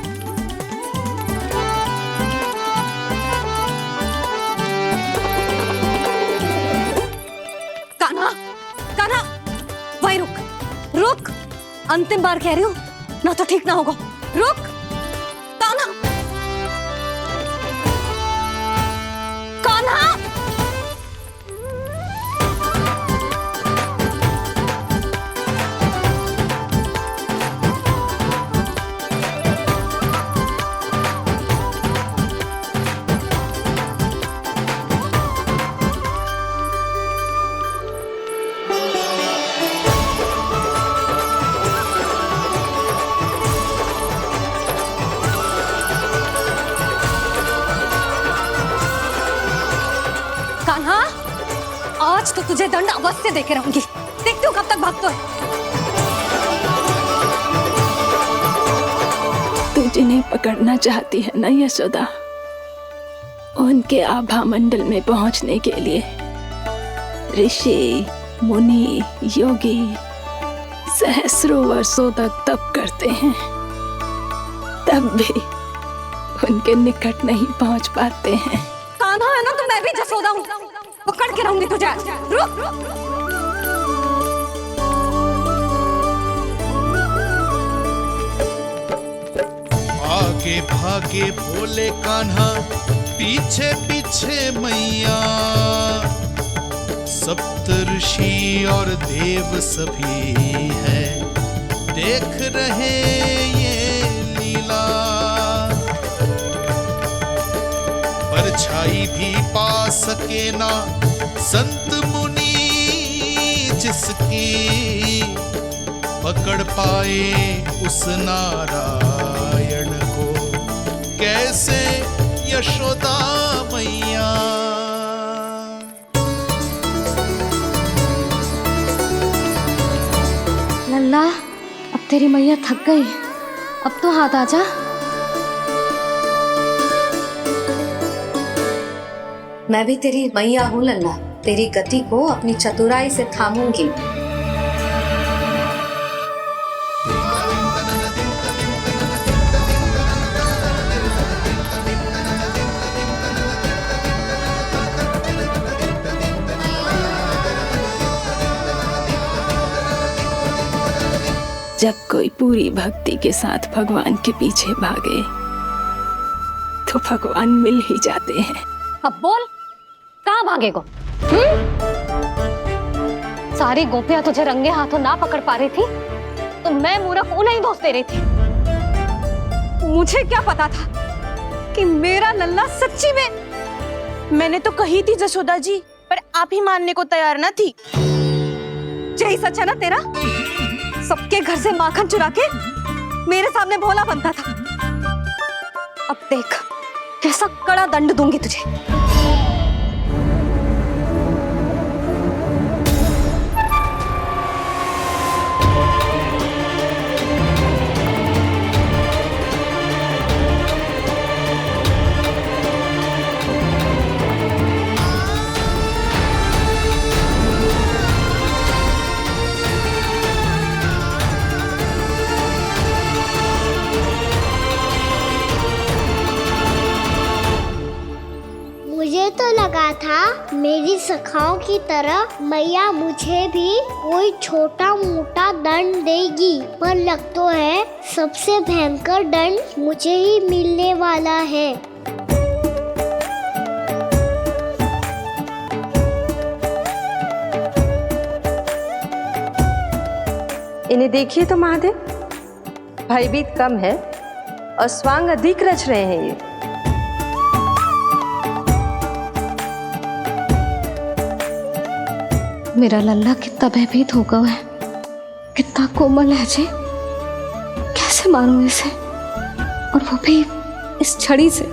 कान्हा, कान्हा, वही रुक, रुक। अंतिम बार कह रही हूँ, ना तो ठीक ना होगा। रुक कान्हा, कान्हा। आज तो तुझे दंड अवश्य देके रहूंगी। देखती हूँ कब तक भागते हो। तू जिन्हें पकड़ना चाहती है ना यशोदा, उनके आभा मंडल में पहुंचने के लिए ऋषि, मुनि, योगी सहस्रों वर्षों तक तप करते हैं, तब भी उनके निकट नहीं पहुंच पाते हैं। कान्हा है ना, तो मैं भी जसोदा हूँ, पकड़ के रहूंगी तुझे। रुक। आगे भागे भोले कान्हा, पीछे पीछे मैया, सप्तऋषि और देव सभी है देख रहे ये लीला। परछाई भी पा सके ना संत मुनि जिसकी, पकड़ पाए उस नारायण को कैसे यशोदा मैया। लल्ला, अब तेरी मैया थक गई, अब तो हाथ आजा। मैं भी तेरी मैया हूँ लल्ला, तेरी गति को अपनी चतुराई से थामूंगी। जब कोई पूरी भक्ति के साथ भगवान के पीछे भागे तो भगवान मिल ही जाते हैं। अब बोल, कहाँ भागेगो? सारी गोपियां तुझे रंगे हाथों ना पकड़ पा रही थी, तो मैं मूर्ख उन्हें ही दोष दे रही थी। मुझे क्या पता था कि मेरा लल्ला सच्ची में। मैंने तो कही थी जसोदा जी, पर आप ही मानने को तैयार ना थी। यही सच है ना तेरा? सबके घर से माखन चुरा के मेरे सामने भोला बनता था। अब देख कैसा कड़ा दंड दूंगी तुझे। मुझे तो लगा था मेरी सखाओं की तरह मैया मुझे भी कोई छोटा मोटा दंड देगी, पर लग तो है सबसे भयंकर दंड मुझे ही मिलने वाला है। इन्हें देखिए तो महादेव, भयभीत कम है और स्वांग अधिक रच रहे हैं ये। मेरा लल्ला कितना भयभीत होगा है, कितना कोमल है जी। कैसे मारूं इसे, और वो भी इस छड़ी से।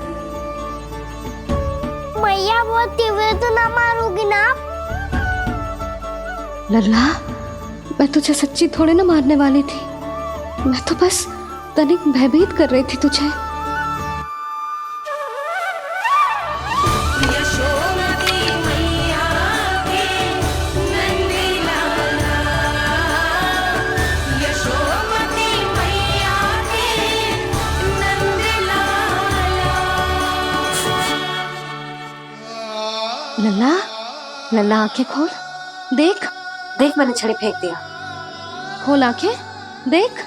मैया बोलती हुए तो ना मारोगी ना? लल्ला, मैं तुझे सच्ची थोड़े ना मारने वाली थी, मैं तो बस तनिक भयभीत कर रही थी तुझे। लल्ला, लल्ला आंखें खोल, देख देख मैंने छड़ी फेंक दिया। खोल आंखें, देख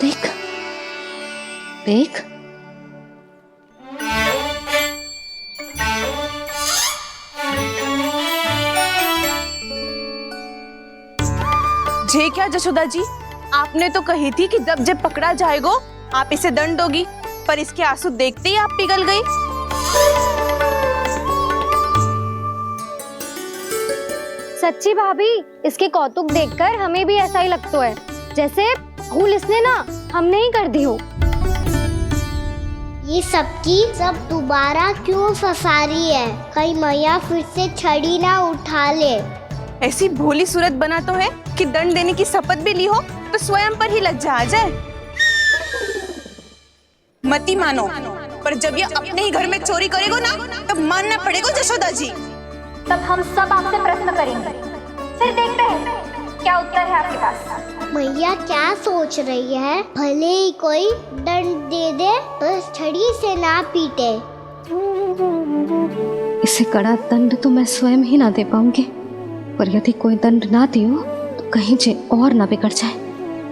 देख देख। जे क्या जसोदा जी, आपने तो कही थी कि जब जब पकड़ा जाएगा आप इसे दंड दोगी, पर इसके आंसू देखते ही आप पिघल गई। सच्ची भाभी, इसके कौतुक देखकर हमें भी ऐसा ही लगता है, जैसे भूल इसने ना हमने ही कर दी हो। ये सबकी सब दोबारा क्यों फंसा रही है? कहीं मैया फिर से छड़ी ना उठा ले। ऐसी भोली सूरत बना तो है कि दंड देने की शपथ भी ली हो तो स्वयं पर ही लज्जा आ जाए। मती मानो, पर जब ये अपने ही घर में चोरी करेगो ना, तब मानना पड़ेगा जसोदा जी। तब हम सब आपसे प्रश्न करेंगे, फिर देखते हैं क्या उत्तर है आपके पास? मैया क्या सोच रही है? भले ही कोई दंड दे दे, बस छड़ी से ना पीटे। इसे कड़ा दंड तो मैं स्वयं ही ना दे पाऊंगी, पर यदि कोई दंड ना दियो तो कहीं जे और ना बिगड़ जाए,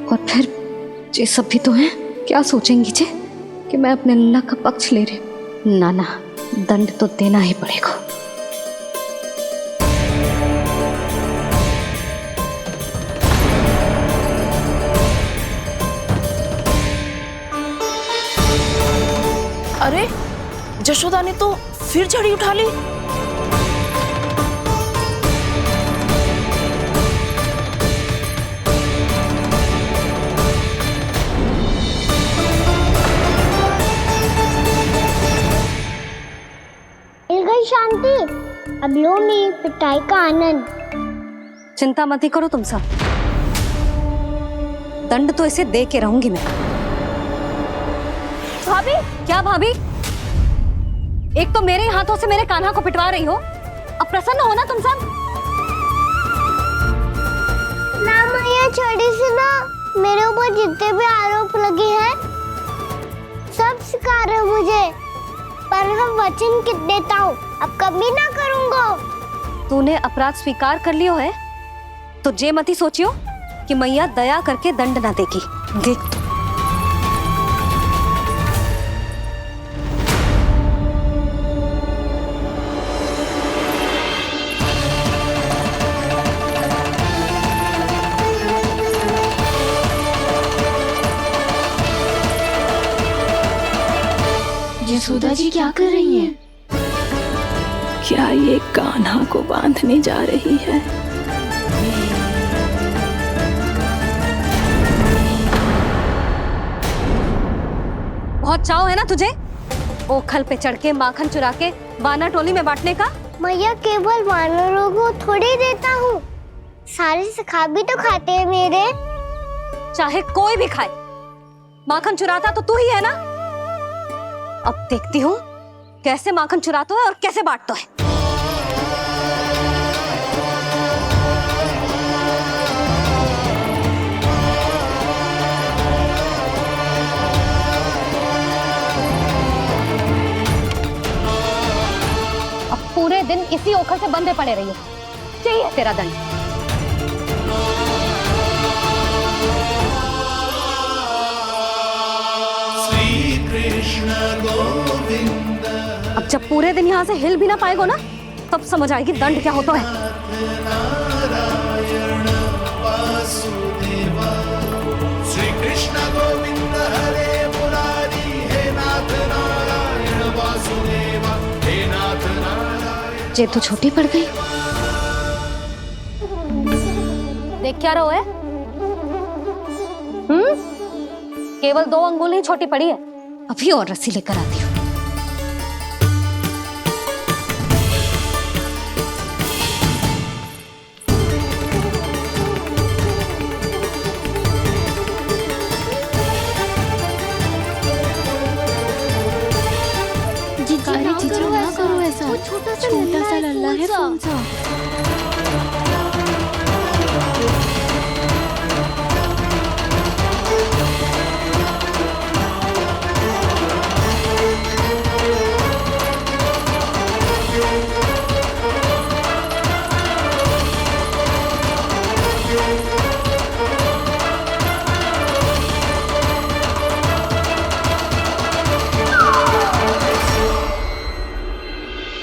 और फिर जे सब भी तो हैं, क्या सोचेंगी जे कि मैं अपने अल्लाह का पक्ष ले रही हूँ। ना, दंड तो देना ही पड़ेगा। अरे जशोदा ने तो फिर छड़ी उठा ली। मिल गई शांति। अब लो मेरी पिटाई का आनंद। चिंता मत ही करो तुम सब, दंड तो इसे दे के रहूंगी मैं। भाभी? क्या भाभी? एक तो मेरे हाथों से मेरे कान्हा को पिटवा रही हो, अब प्रसन्न हो ना तुम सब? ना मैया, छड़ी से ना मेरे ऊपर जितने भी आरोप लगे हैं सब स्वीकार है मुझे, पर हम वचन कित देता हूँ, अब कभी ना करूँगा। तूने अपराध स्वीकार कर लियो है तो जे मत ही सोचियो कि मैया दया करके दंड ना देगी। देख तू। यशोदा जी क्या कर रही हैं? क्या ये कान्हा को बांधने जा रही है? बहुत चाव है ना तुझे ओखल पे चढ़ के माखन चुरा के वानर टोली में बांटने का? मैया, केवल वानरों को थोड़ी देता हूँ, सारे सिखा भी तो खाते हैं मेरे। चाहे कोई भी खाए, माखन चुराता तो तू ही है ना। अब देखती हूँ कैसे माखन चुराता है और कैसे बांटता है। अब पूरे दिन इसी ओखल से बंधे पड़े रहिए, चाहिए तेरा दंड। अब जब पूरे दिन यहाँ से हिल भी ना पाएगो ना, तब समझ आएगी दंड क्या होता है। श्री कृष्ण गोविंद हरे मुरारी, हे नाथ नारायण वासुदेव, हे नाथ नारायण। जे तो छोटी पड़ गई। देख क्या रहो है? केवल 2 अंगुल ही छोटी पड़ी है, अभी और रस्सी लेकर आती हूँ। जीजू ना करो ऐसा, छोटा सा लल्ला है कौन सा।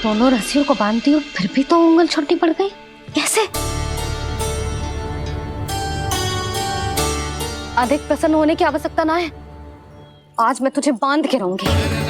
दोनों रस्सियों को बांधती हूँ, फिर भी तो उंगल छोटी पड़ गई। कैसे? अधिक प्रसन्न होने की आवश्यकता ना है, आज मैं तुझे बांध के रहूंगी।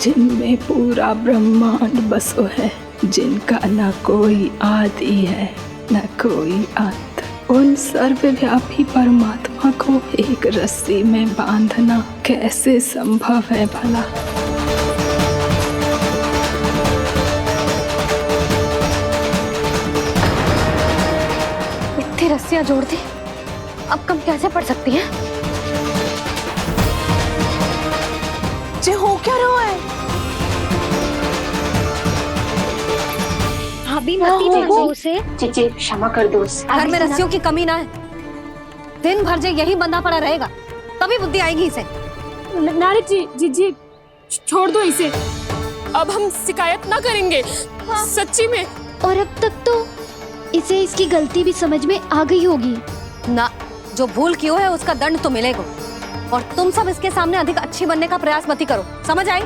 जिनमें पूरा ब्रह्मांड बसो है, जिनका न कोई आदि है न कोई अंत, उन सर्वव्यापी परमात्मा को एक रस्सी में बांधना कैसे संभव है भला? रस्सियां जोड़ दी, अब कम कैसे पड़ सकती हैं? जे हो क्या रहा है? भाभी मती जानो उसे। जीजी क्षमा कर दो उसे। घर में रस्सियों की कमी ना है, दिन भर जो यही बंधा पड़ा रहेगा तभी बुद्धि आएगी इसे। नारद जी, जीजी छोड़ दो इसे, अब हम शिकायत ना करेंगे। सच्ची में। और अब तक तो इसे इसकी गलती भी समझ में आ गई होगी ना। जो भूल की है उसका दंड तो मिलेगा, और तुम सब इसके सामने अधिक अच्छी बनने का प्रयास मत ही करो, समझ आई?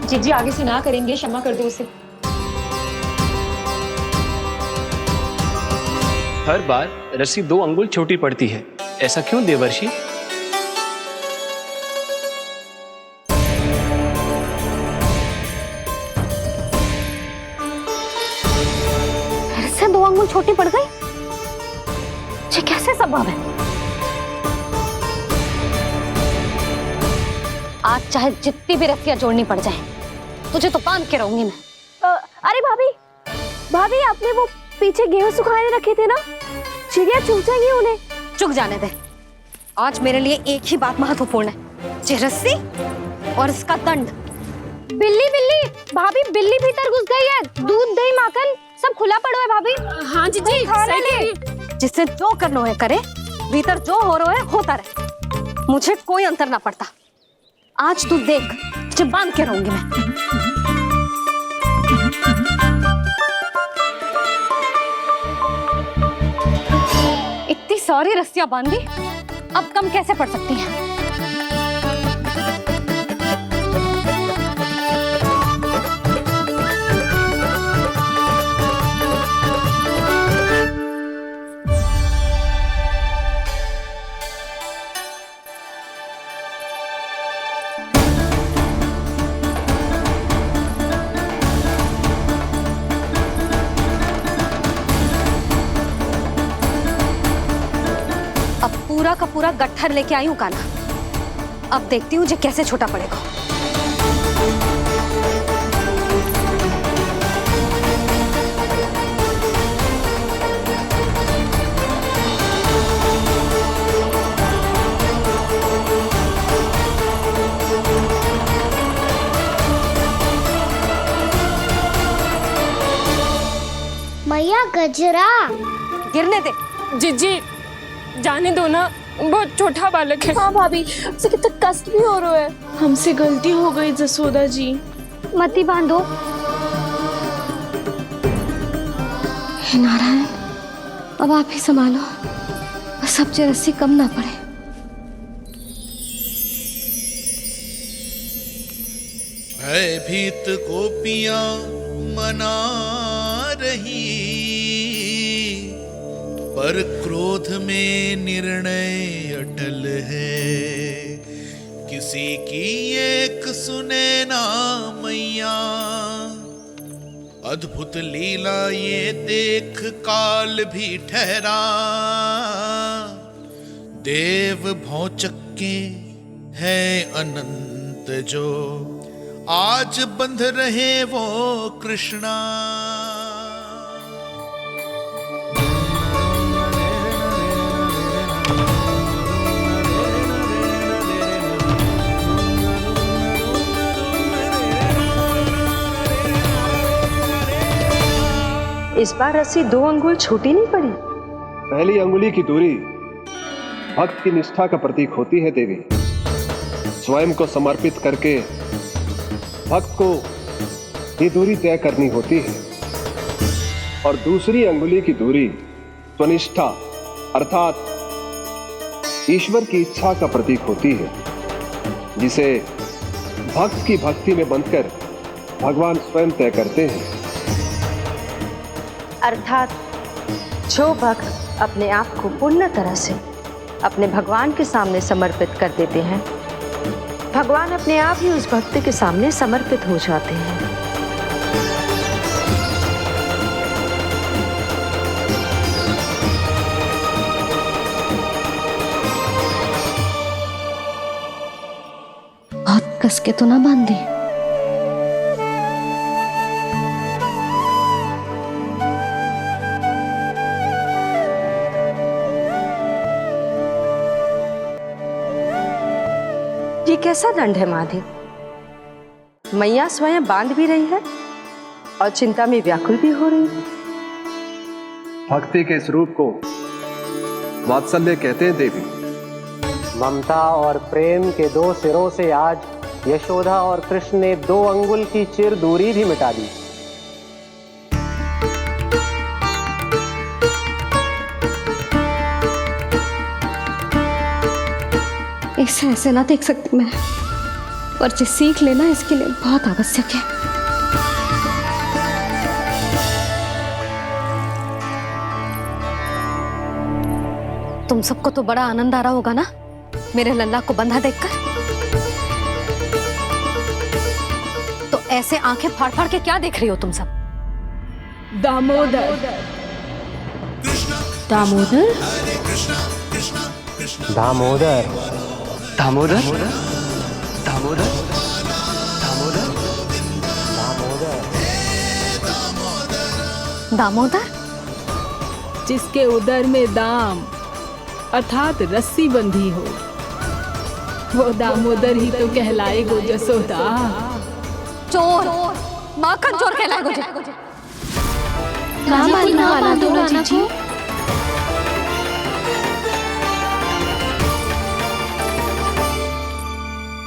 जीजी आगे से ना करेंगे, क्षमा कर दो उसे। हर बार रस्सी 2 अंगुल छोटी पड़ती है, ऐसा क्यों देवर्षि? फिर से 2 अंगुल छोटी पड़ गई? ये कैसे संभव है? आज चाहे जितनी भी रस्सियां जोड़नी पड़ जाए, तुझे तो बांध के रहूंगी मैं। अरे भाभी, भाभी आपने वो पीछे गेहूं सुखाने रखे थे ना, चिड़िया चुग जाएंगी उन्हें। चुग जाने दे। आज मेरे लिए एक ही बात महत्वपूर्ण है, ये रस्सी और इसका दंड। बिल्ली बिल्ली भाभी, बिल्ली भीतर घुस गई है। दूध दही माखन सब खुला पड़ा है भाभी। हाँ जीजी, सही कह रही है। जिससे जो करना है करे, भीतर जो हो रहा है होता रहे, मुझे कोई अंतर ना पड़ता। आज तू देख, तुझे बांध के रहूंगी मैं। इतनी सारी रस्सियां बांधी, अब कम कैसे पड़ सकती हैं? पूरा का पूरा गट्ठर लेके आई हूँ कान्हा, अब देखती हूँ जे कैसे छोटा पड़ेगा। मैया गजरा गिरने दे। जीजी जाने दो ना, बहुत छोटा बालक है। हाँ भाभी, उसे कितना कष्ट भी हो रहा है। हमसे गलती हो गई जसोदा जी। मती बांधो। हे नारायण, अब आप ही संभालो, बस अब जे रस्सी कम ना पड़े। भयभीत गोपियां मना रही, पर क्रोध में निर्णय अटल है। किसी की एक सुने ना मैया, अद्भुत लीला ये देख काल भी ठहरा। देव भौचक्के है अनंत जो, आज बंध रहे वो कृष्णा। इस बार रस्सी 2 अंगुल छोटी नहीं पड़ी। पहली अंगुली की दूरी भक्त की निष्ठा का प्रतीक होती है देवी। स्वयं को समर्पित करके भक्त को ये दूरी तय करनी होती है, और दूसरी अंगुली की दूरी स्वनिष्ठा अर्थात ईश्वर की इच्छा का प्रतीक होती है, जिसे भक्त की भक्ति में बंधकर भगवान स्वयं तय करते हैं। अर्थात जो भक्त अपने आप को पूर्ण तरह से अपने भगवान के सामने समर्पित कर देते हैं, भगवान अपने आप ही उस भक्त के सामने समर्पित हो जाते हैं। बहुत कस के तो ना बांधे। ये कैसा दंड है माधे? मैया स्वयं बांध भी रही है और चिंता में व्याकुल भी हो रही है। भक्ति के इस रूप को वात्सल्य कहते हैं देवी। ममता और प्रेम के दो सिरों से आज यशोदा और कृष्ण ने 2 अंगुल की चिर दूरी भी मिटा दी। ऐसे ऐसे ना देख सकती मैं, पर जो सीख लेना इसके लिए बहुत आवश्यक है। तुम सबको तो बड़ा आनंद आ रहा होगा ना मेरे लल्ला को बंधा देखकर। तो ऐसे आंखें फाड़ फाड़ के क्या देख रही हो तुम सब? दामोदर। दामोदर? दामोदर? दामोदर? दामोदर? दामोदर? जिसके उदर में दाम अर्थात रस्सी बंधी हो, वो दामोदर ही तो कहलाएगो जसोदा। चोर, माखन चोर कहलाएगो। ना मानना वाला तो जीजी।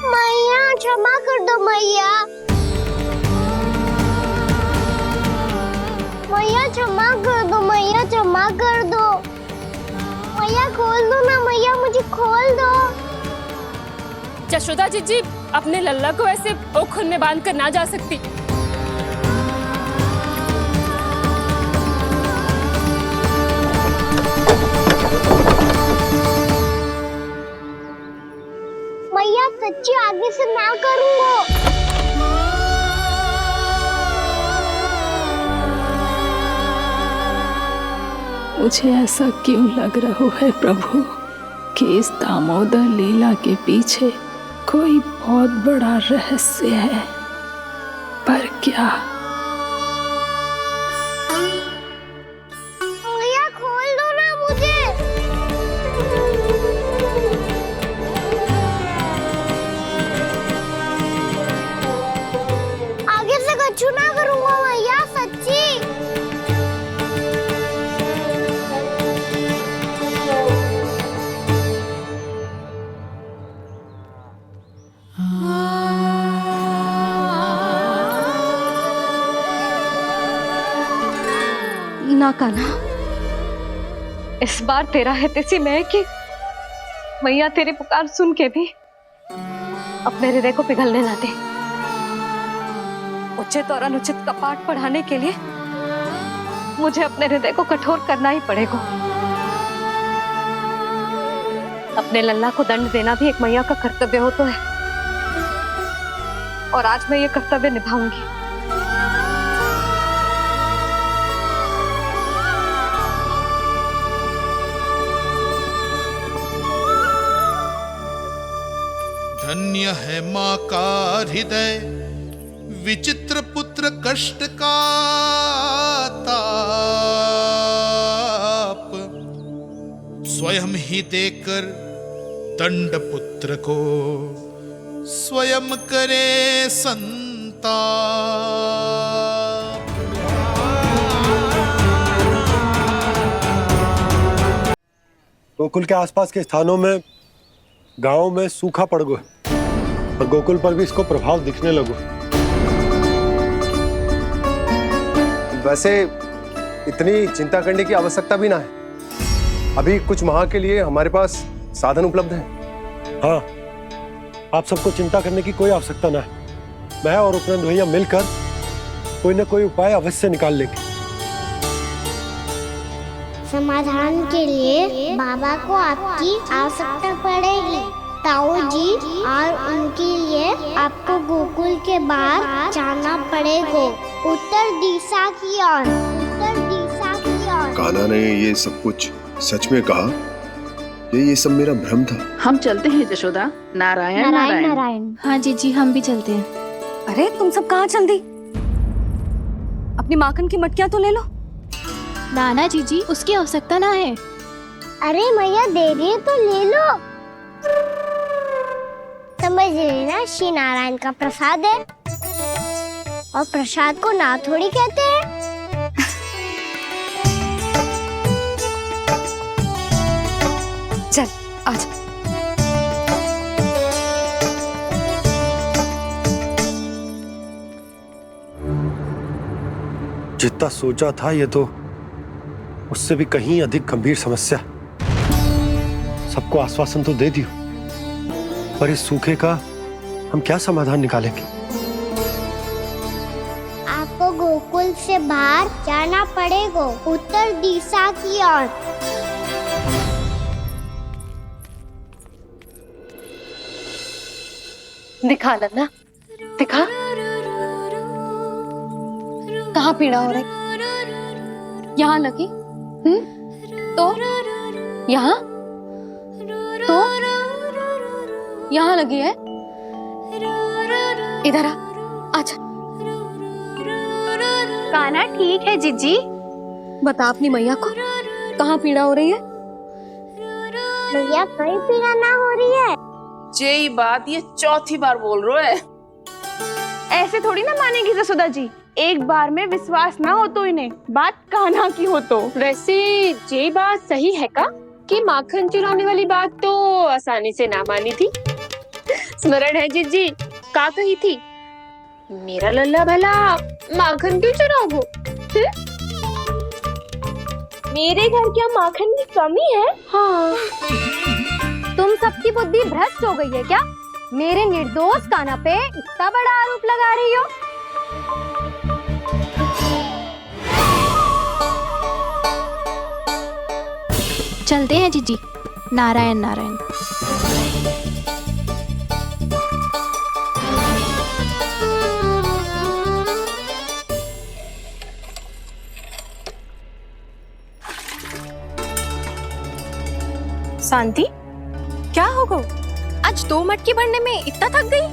मैया क्षमा कर दो मैया। मैया क्षमा कर दो, मैया क्षमा कर दो। मैया खोल दो ना मैया, मुझे खोल दो। जशोदा जीजी अपने लल्ला को ऐसे ओखल में बांध कर ना जा सकती। मैया सच्ची आगे से ना करूंगा। मुझे ऐसा क्यों लग रहा है प्रभु कि इस दामोदर लीला के पीछे कोई बहुत बड़ा रहस्य है, पर क्या? मैया खोल दो ना मुझे। आगे से कछु ना करूंगा मैया, सच्ची। ना कान्हा, इस बार तेरा है तेसी मैं कि मैया तेरी पुकार सुन के भी अपने हृदय को पिघलने ना दे। उचित और अनुचित का पाठ पढ़ाने के लिए मुझे अपने हृदय को कठोर करना ही पड़ेगा। अपने लल्ला को दंड देना भी एक मैया का कर्तव्य हो तो है, और आज मैं ये कर्तव्य निभाऊंगी। धन्य है माँ का हृदय, विचित्र पुत्र कष्ट का ताप, स्वयं ही देकर दंड पुत्र को स्वयं करे संताप। गोकुल के आसपास के स्थानों में, गांव में सूखा पड़ गया और गोकुल पर भी इसको प्रभाव दिखने लगा। वैसे इतनी चिंता करने की आवश्यकता भी ना है। अभी कुछ माह के लिए हमारे पास साधन उपलब्ध है। हाँ, आप सबको चिंता करने की कोई आवश्यकता ना है। मैं और उपनंद भैया मिलकर कोई ना कोई उपाय अवश्य निकाल लेंगे। समाधान के लिए बाबा को आपकी आवश्यकता पड़ेगी। ताऊ जी और उनके लिए आपको गोकुल के बाहर जाना पड़ेगा, उत्तर दिशा की ओर। उत्तर दिशा की ओर। कान्हा ने ये सब कुछ सच में कहा? ये सब मेरा भ्रम था? हम चलते हैं जशोदा। नारायण नारायण नारायण। हाँ जीजी, हम भी चलते हैं। अरे तुम सब कहाँ चल दी? अपनी माखन की मटकियां तो ले लो। नाना जीजी, उसकी आवश्यकता ना है। अरे मैया दे रही है तो ले लो। समझ लेना श्री नारायण का प्रसाद है, और प्रसाद को ना थोड़ी कहते हैं। चल आजा। जितना सोचा था ये तो उससे भी कहीं अधिक गंभीर समस्या। सबको आश्वासन तो दे दियो, पर इस सूखे का हम क्या समाधान निकालेंगे? आपको गोकुल से बाहर जाना पड़ेगा, उत्तर दिशा की ओर। दिखा लन्ना, दिखा। कहाँ पीड़ा हो रही? यहाँ लगी? तो यहाँ तो यहाँ लगी है। इधर आ, आजा। कान्हा ठीक है जीजी। बता अपनी मैया को कहाँ पीड़ा हो रही है? भैया कहीं पीड़ा ना हो रही है। यही बात ये चौथी बार बोल रहे है। ऐसे थोड़ी ना मानेगी जसोदा जी, एक बार में विश्वास ना हो तो इन्हें बात कान्हा की हो तो। वैसे ये बात सही है का कि माखन चुराने वाली बात तो आसानी से ना मानी थी। स्मरण है जीजी का कही थी, मेरा लल्ला भला माखन क्यों चुराओगे? मेरे घर क्या माखन की कमी है? हाँ। तुम सबकी बुद्धि भ्रष्ट हो गई है क्या? मेरे निर्दोष कान्हा पे इतना बड़ा आरोप लगा रही हो? चलते हैं जीजी। नारायण नारायण। शांति, क्या हो गो? आज 2 मटकी भरने में इतना थक गई?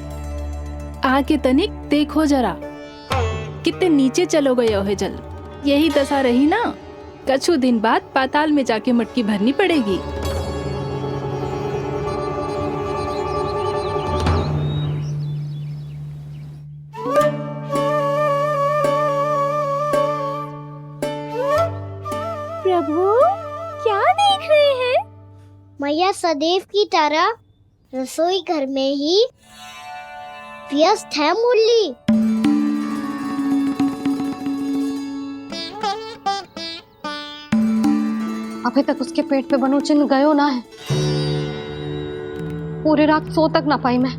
आके तनिक देखो जरा, कितने नीचे चलो गए हो जल। यही दशा रही ना, कछु दिन बाद पाताल में जाके मटकी भरनी पड़ेगी। प्रभु क्या देख रहे हैं? मैया सदैव की तरह रसोई घर में ही व्यस्त है मुरली। अभी तक उसके पेट पे बनो चिन्ह गयो ना है। पूरी रात सो तक ना पाई मैं,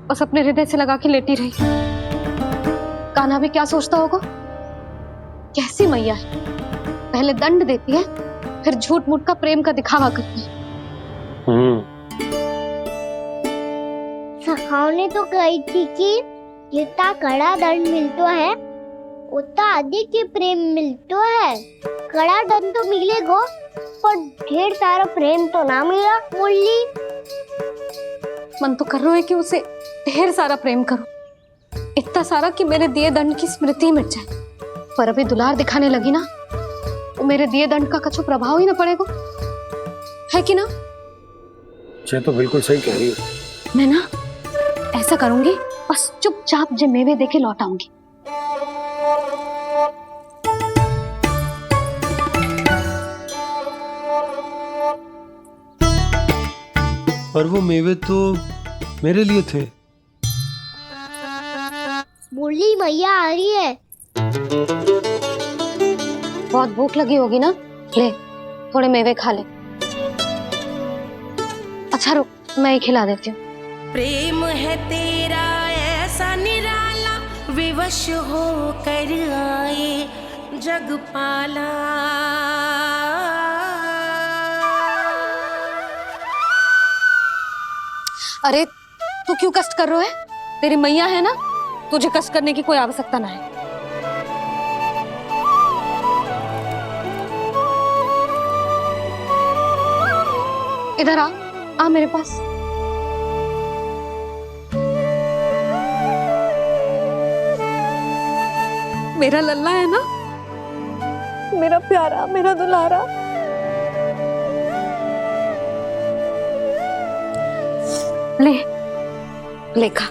बस अपने हृदय से लगा के लेटी रही। कान्हा भी क्या सोचता होगा? कैसी मैया है, पहले दंड देती है फिर झूठ मूठ का प्रेम का दिखावा करती है। सखाओ ने तो कही थी कि जितना कड़ा दंड मिलता है उतना अधिक ही प्रेम मिलता है। कड़ा दंड तो मिलेगा पर ढेर सारा प्रेम तो ना मिला मुरली। मन तो कर रहा है कि उसे ढेर सारा प्रेम करूं, इतना सारा कि मेरे दिए दंड की स्मृति मिट जाए। पर अभी दुलार दिखाने लगी ना, तो मेरे दिए दंड का कछु प्रभाव ही ना पड़ेगा, है कि ना? ये तो बिल्कुल सही कह रही हो। मैं ना ऐसा करूंगी, बस चुपचाप जे मेवे देके लौट आऊंगी। पर वो मेवे तो मेरे लिए थे। मुरली मैया आ रही है। बहुत भूख लगी होगी ना, ले थोड़े मेवे खा ले। अच्छा रुक, मैं ही खिला देती हूँ। प्रेम है तेरा ऐसा निराला, विवश हो कर आए जग पाला। अरे तू क्यों कष्ट कर रहा है? तेरी मैया है ना, तुझे कष्ट करने की कोई आवश्यकता ना है। इधर आ मेरे पास। मेरा लल्ला है ना, मेरा प्यारा, मेरा दुलारा। ले लेखा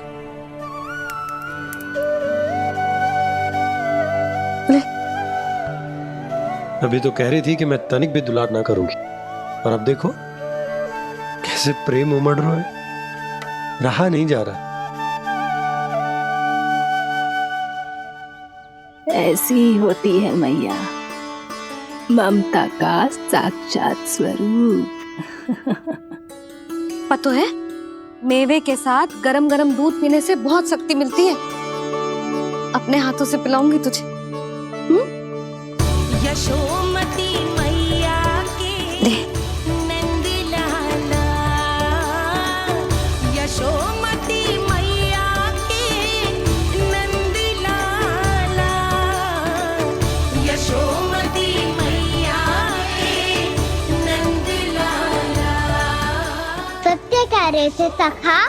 अभी तो कह रही थी कि मैं तनिक भी दुलार ना करूंगी, और अब देखो कैसे प्रेम उमड़ रहा है, रहा नहीं जा रहा। ऐसी ही होती है मैया, ममता का साक्षात स्वरूप। पता है, मेवे के साथ गरम गरम दूध पीने से बहुत शक्ति मिलती है। अपने हाथों से पिलाऊंगी तुझे। यशोमती मैया के नंद लाला, यशोमती मैया के नंद लाला, यशोमती मैया के नंद लाला। सत्य कह रहे थे सखा,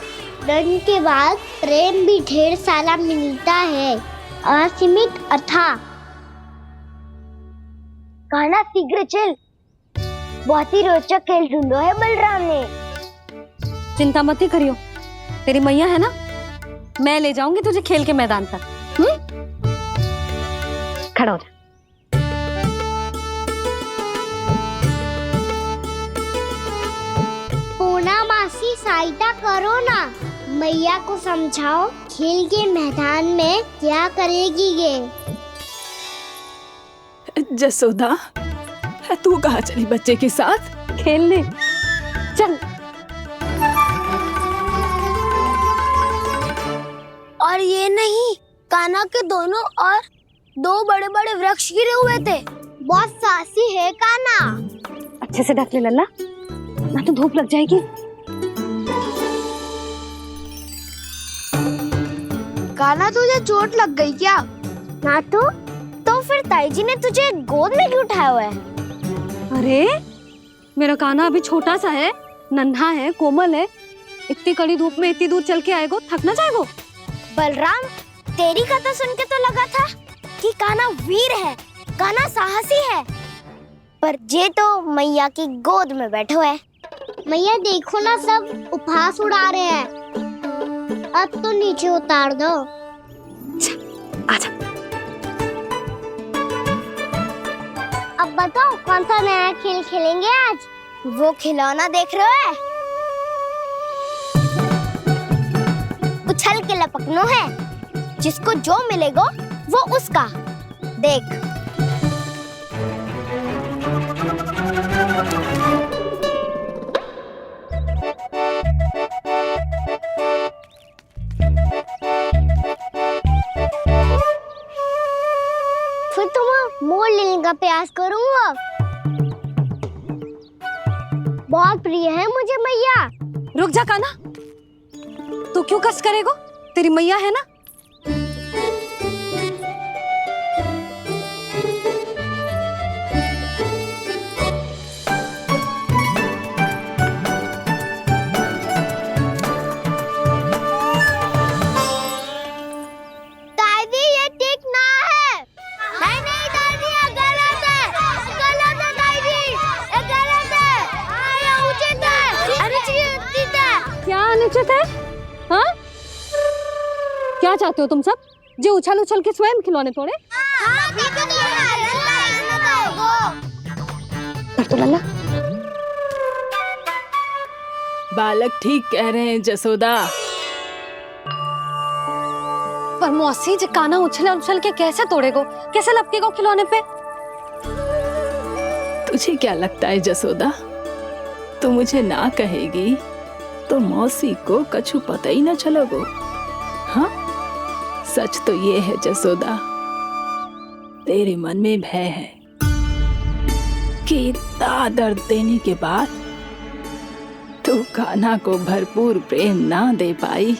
दंड के बाद प्रेम भी ढेर सारा मिलता है, असीमित अथाह। कहना शीघ्र चल, बहुत ही रोचक खेल ढूंढो है बलराम ने। चिंता मत ही करियो, तेरी मैया है ना, मैं ले जाऊंगी तुझे खेल के मैदान पर। खड़ा हो जा। पूना मासी सहायता करो ना, मैया को समझाओ खेल के मैदान में क्या करेगी ये। जसोदा, तू कहाँ चली बच्चे के साथ खेलने? चल। और ये नहीं, कान्हा के दोनों और दो बड़े बड़े वृक्ष गिरे हुए थे। बहुत साहसी है कान्हा। अच्छे से ढक ले लल्ला, ना तो धूप लग जाएगी। कान्हा तुझे चोट लग गई क्या? ना तो फिर ताई जी ने तुझे गोद में क्यों उठाया हुआ है? अरे मेरा कान्हा अभी छोटा सा है, नन्हा है, कोमल है। इतनी कड़ी धूप में इतनी दूर चल के आएगो, थक ना जाएगो। बलराम, तेरी कथा सुन के तो लगा था कि कान्हा वीर है, कान्हा साहसी है, पर जे तो मैया की गोद में बैठे हुए। मैया देखो ना, सब उपहास उड़ा रहे हैं। अब तो नीचे उतार दो। आजा। अब बताओ कौन सा नया खेल खेलेंगे आज? वो खिलौना देख रहे हो? उछल के लपकनो है, जिसको जो मिलेगा वो उसका। देख। फिर तुम मोड़ लेने का प्रयास करूंगा। बहुत प्रिय है मुझे मैया। रुक जा कान्हा, तू क्यों कष्ट करेगो? तेरी मैया है ना। दादी ये ठीक ना है। नहीं नहीं दादी, ये गलत है, गलत है दादी, ये गलत है, ये उचित है, अनुचित है। क्या अनुचित है? हाँ? क्या चाहते हो तुम सब? जो उछल उछल के स्वयं खिलौने तोड़े? तो लल्ला, बालक ठीक कह रहे हैं जसोदा। पर मौसी जी, कान्हा उछल उछल के कैसे तोड़ेगो, कैसे लपकेगो खिलौने पे? तुझे क्या लगता है जसोदा, तू मुझे ना कहेगी तो मौसी को कछु पता ही न चलोगो। हाँ, सच तो ये है जसोदा, तेरे मन में भय है कि इतना दर्द देने के बाद तू कान्हा को भरपूर प्रेम ना दे पाई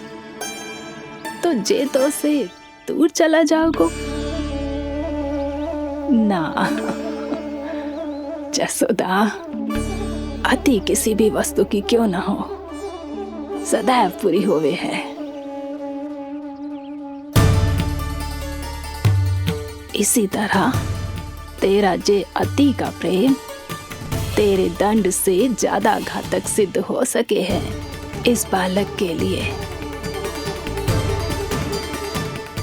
तो जेतो से दूर चला जाओगो ना। जसोदा, अति किसी भी वस्तु की क्यों ना हो, सदैव पूरी होवे है। इसी तरह तेरा जे अति का प्रेम तेरे दंड से ज्यादा घातक सिद्ध हो सके है इस बालक के लिए।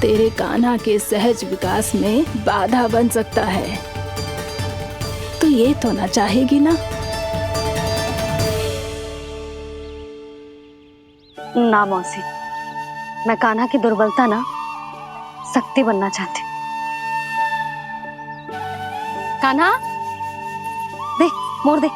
तेरे कान्हा के सहज विकास में बाधा बन सकता है। तो ये तो ना चाहेगी ना? ना मौसी, मैं कान्हा की दुर्बलता ना शक्ति बनना चाहती। कान्हा दे, मोड़ दे।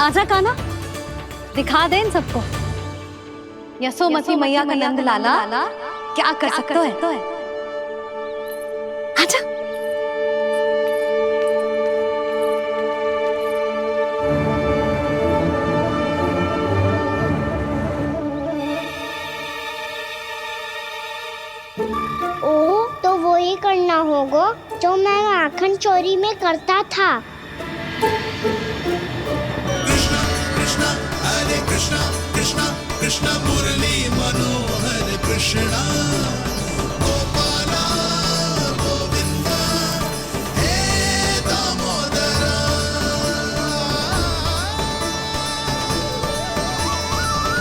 आजा कान्हा, दिखा दे इन सबको यशोमती मैया का नंद लाला क्या कर सकता है। आजा। ओ, तो वो ही करना होगा जो मैं माखन चोरी में करता था। कृष्णा कृष्णा मुरली मनोहर कृष्णा गोपाला गोविंदा हे दामोदरा।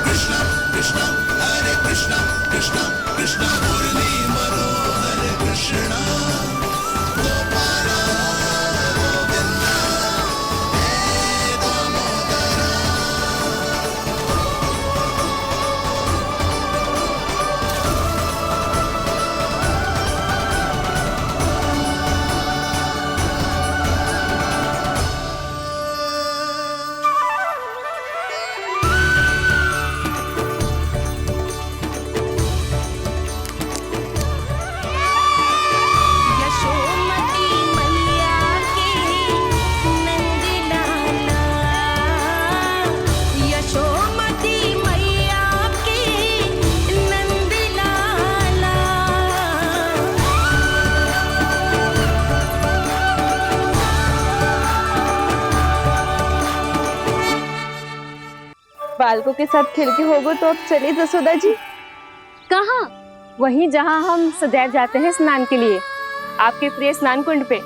कृष्णा कृष्णा हरे कृष्णा कृष्णा कृष्णा मुरली मनोहर कृष्णा गोपाला गोविंदा हे दामोदरा। यशोमती मैया के नंद लाला, यशोमती मैया के नंद लाला। बालकों के साथ खेल के होगो तो अब चलिए जसोदा जी। कहाँ? वहीं जहाँ हम सदैव जाते हैं स्नान के लिए, आपके प्रिय स्नान कुंड पे।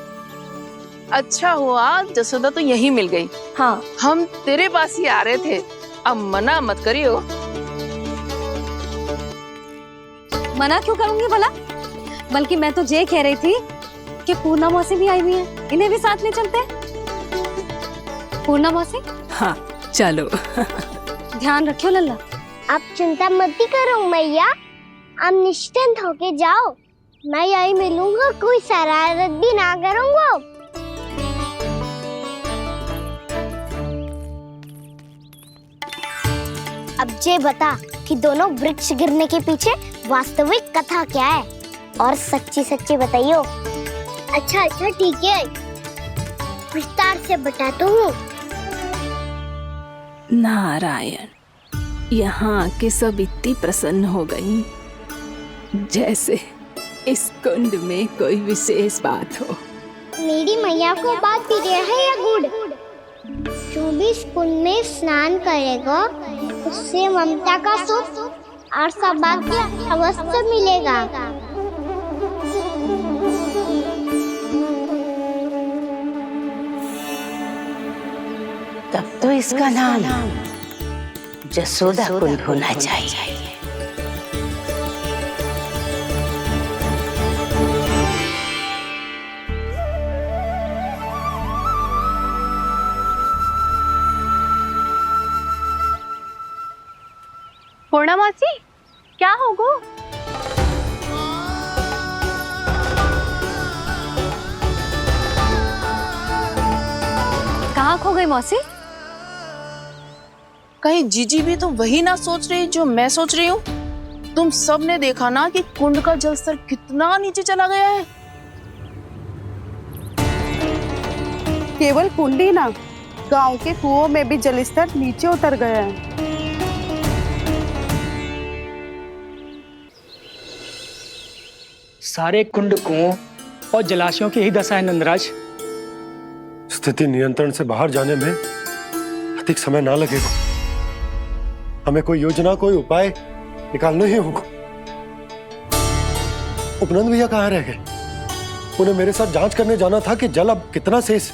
अच्छा हुआ जसोदा तो यही मिल गई। हाँ, हम तेरे पास ही आ रहे थे, अब मना मत करियो। मना क्यों करूंगी भला? बल्कि मैं तो ये कह रही थी कि पूर्णा मौसी भी आई हुई है, इन्हें भी साथ ले चलते हैं। पूर्णा मौसी, हाँ चलो। ध्यान रखियो लल्ला। आप चिंता मत करो मैया, आप निश्चिंत होके जाओ, मैं यही मिलूंगा, कोई शरारत भी ना करूंगा। अब ये बता कि दोनों वृक्ष गिरने के पीछे वास्तविक कथा क्या है, और सच्ची सच्ची बताइयो। अच्छा अच्छा ठीक है, विस्तार से बताता हूँ। नारायण, यहाँ के सब इतनी प्रसन्न हो गई जैसे इस कुंड में कोई विशेष बात हो। मेरी मैया को बात प्रिय है या गुड़? जो भी इस कुंड में स्नान करेगा उससे ममता का सुख और सौभाग्य अवश्य मिलेगा। तब तो इसका नाम जसोदा कुंड होना चाहिए। पूर्णा मौसी, क्या होगो? कहाँ खो गई मौसी? कहीं जीजी भी तो वही ना सोच रही जो मैं सोच रही हूँ। तुम सब ने देखा ना कि कुंड का जलस्तर कितना नीचे चला गया है। केवल कुंड ही ना, गांव के कुओं में भी जलस्तर नीचे उतर गया है। सारे कुंड कुओं और जलाशयों की ही दशा है नंदराज। स्थिति नियंत्रण से बाहर जाने में अधिक समय ना लगेगा। हमें कोई योजना, कोई उपाय निकालना ही होगा। उपनंद भैया कहाँ रह गए? उन्हें मेरे साथ जांच करने जाना था कि जल अब कितना शेष।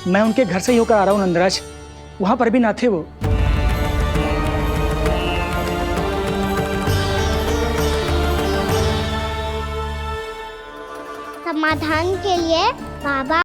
मैं उनके घर से ही होकर आ रहा हूँ नंदराज, वहां पर भी ना थे वो। समाधान के लिए बाबा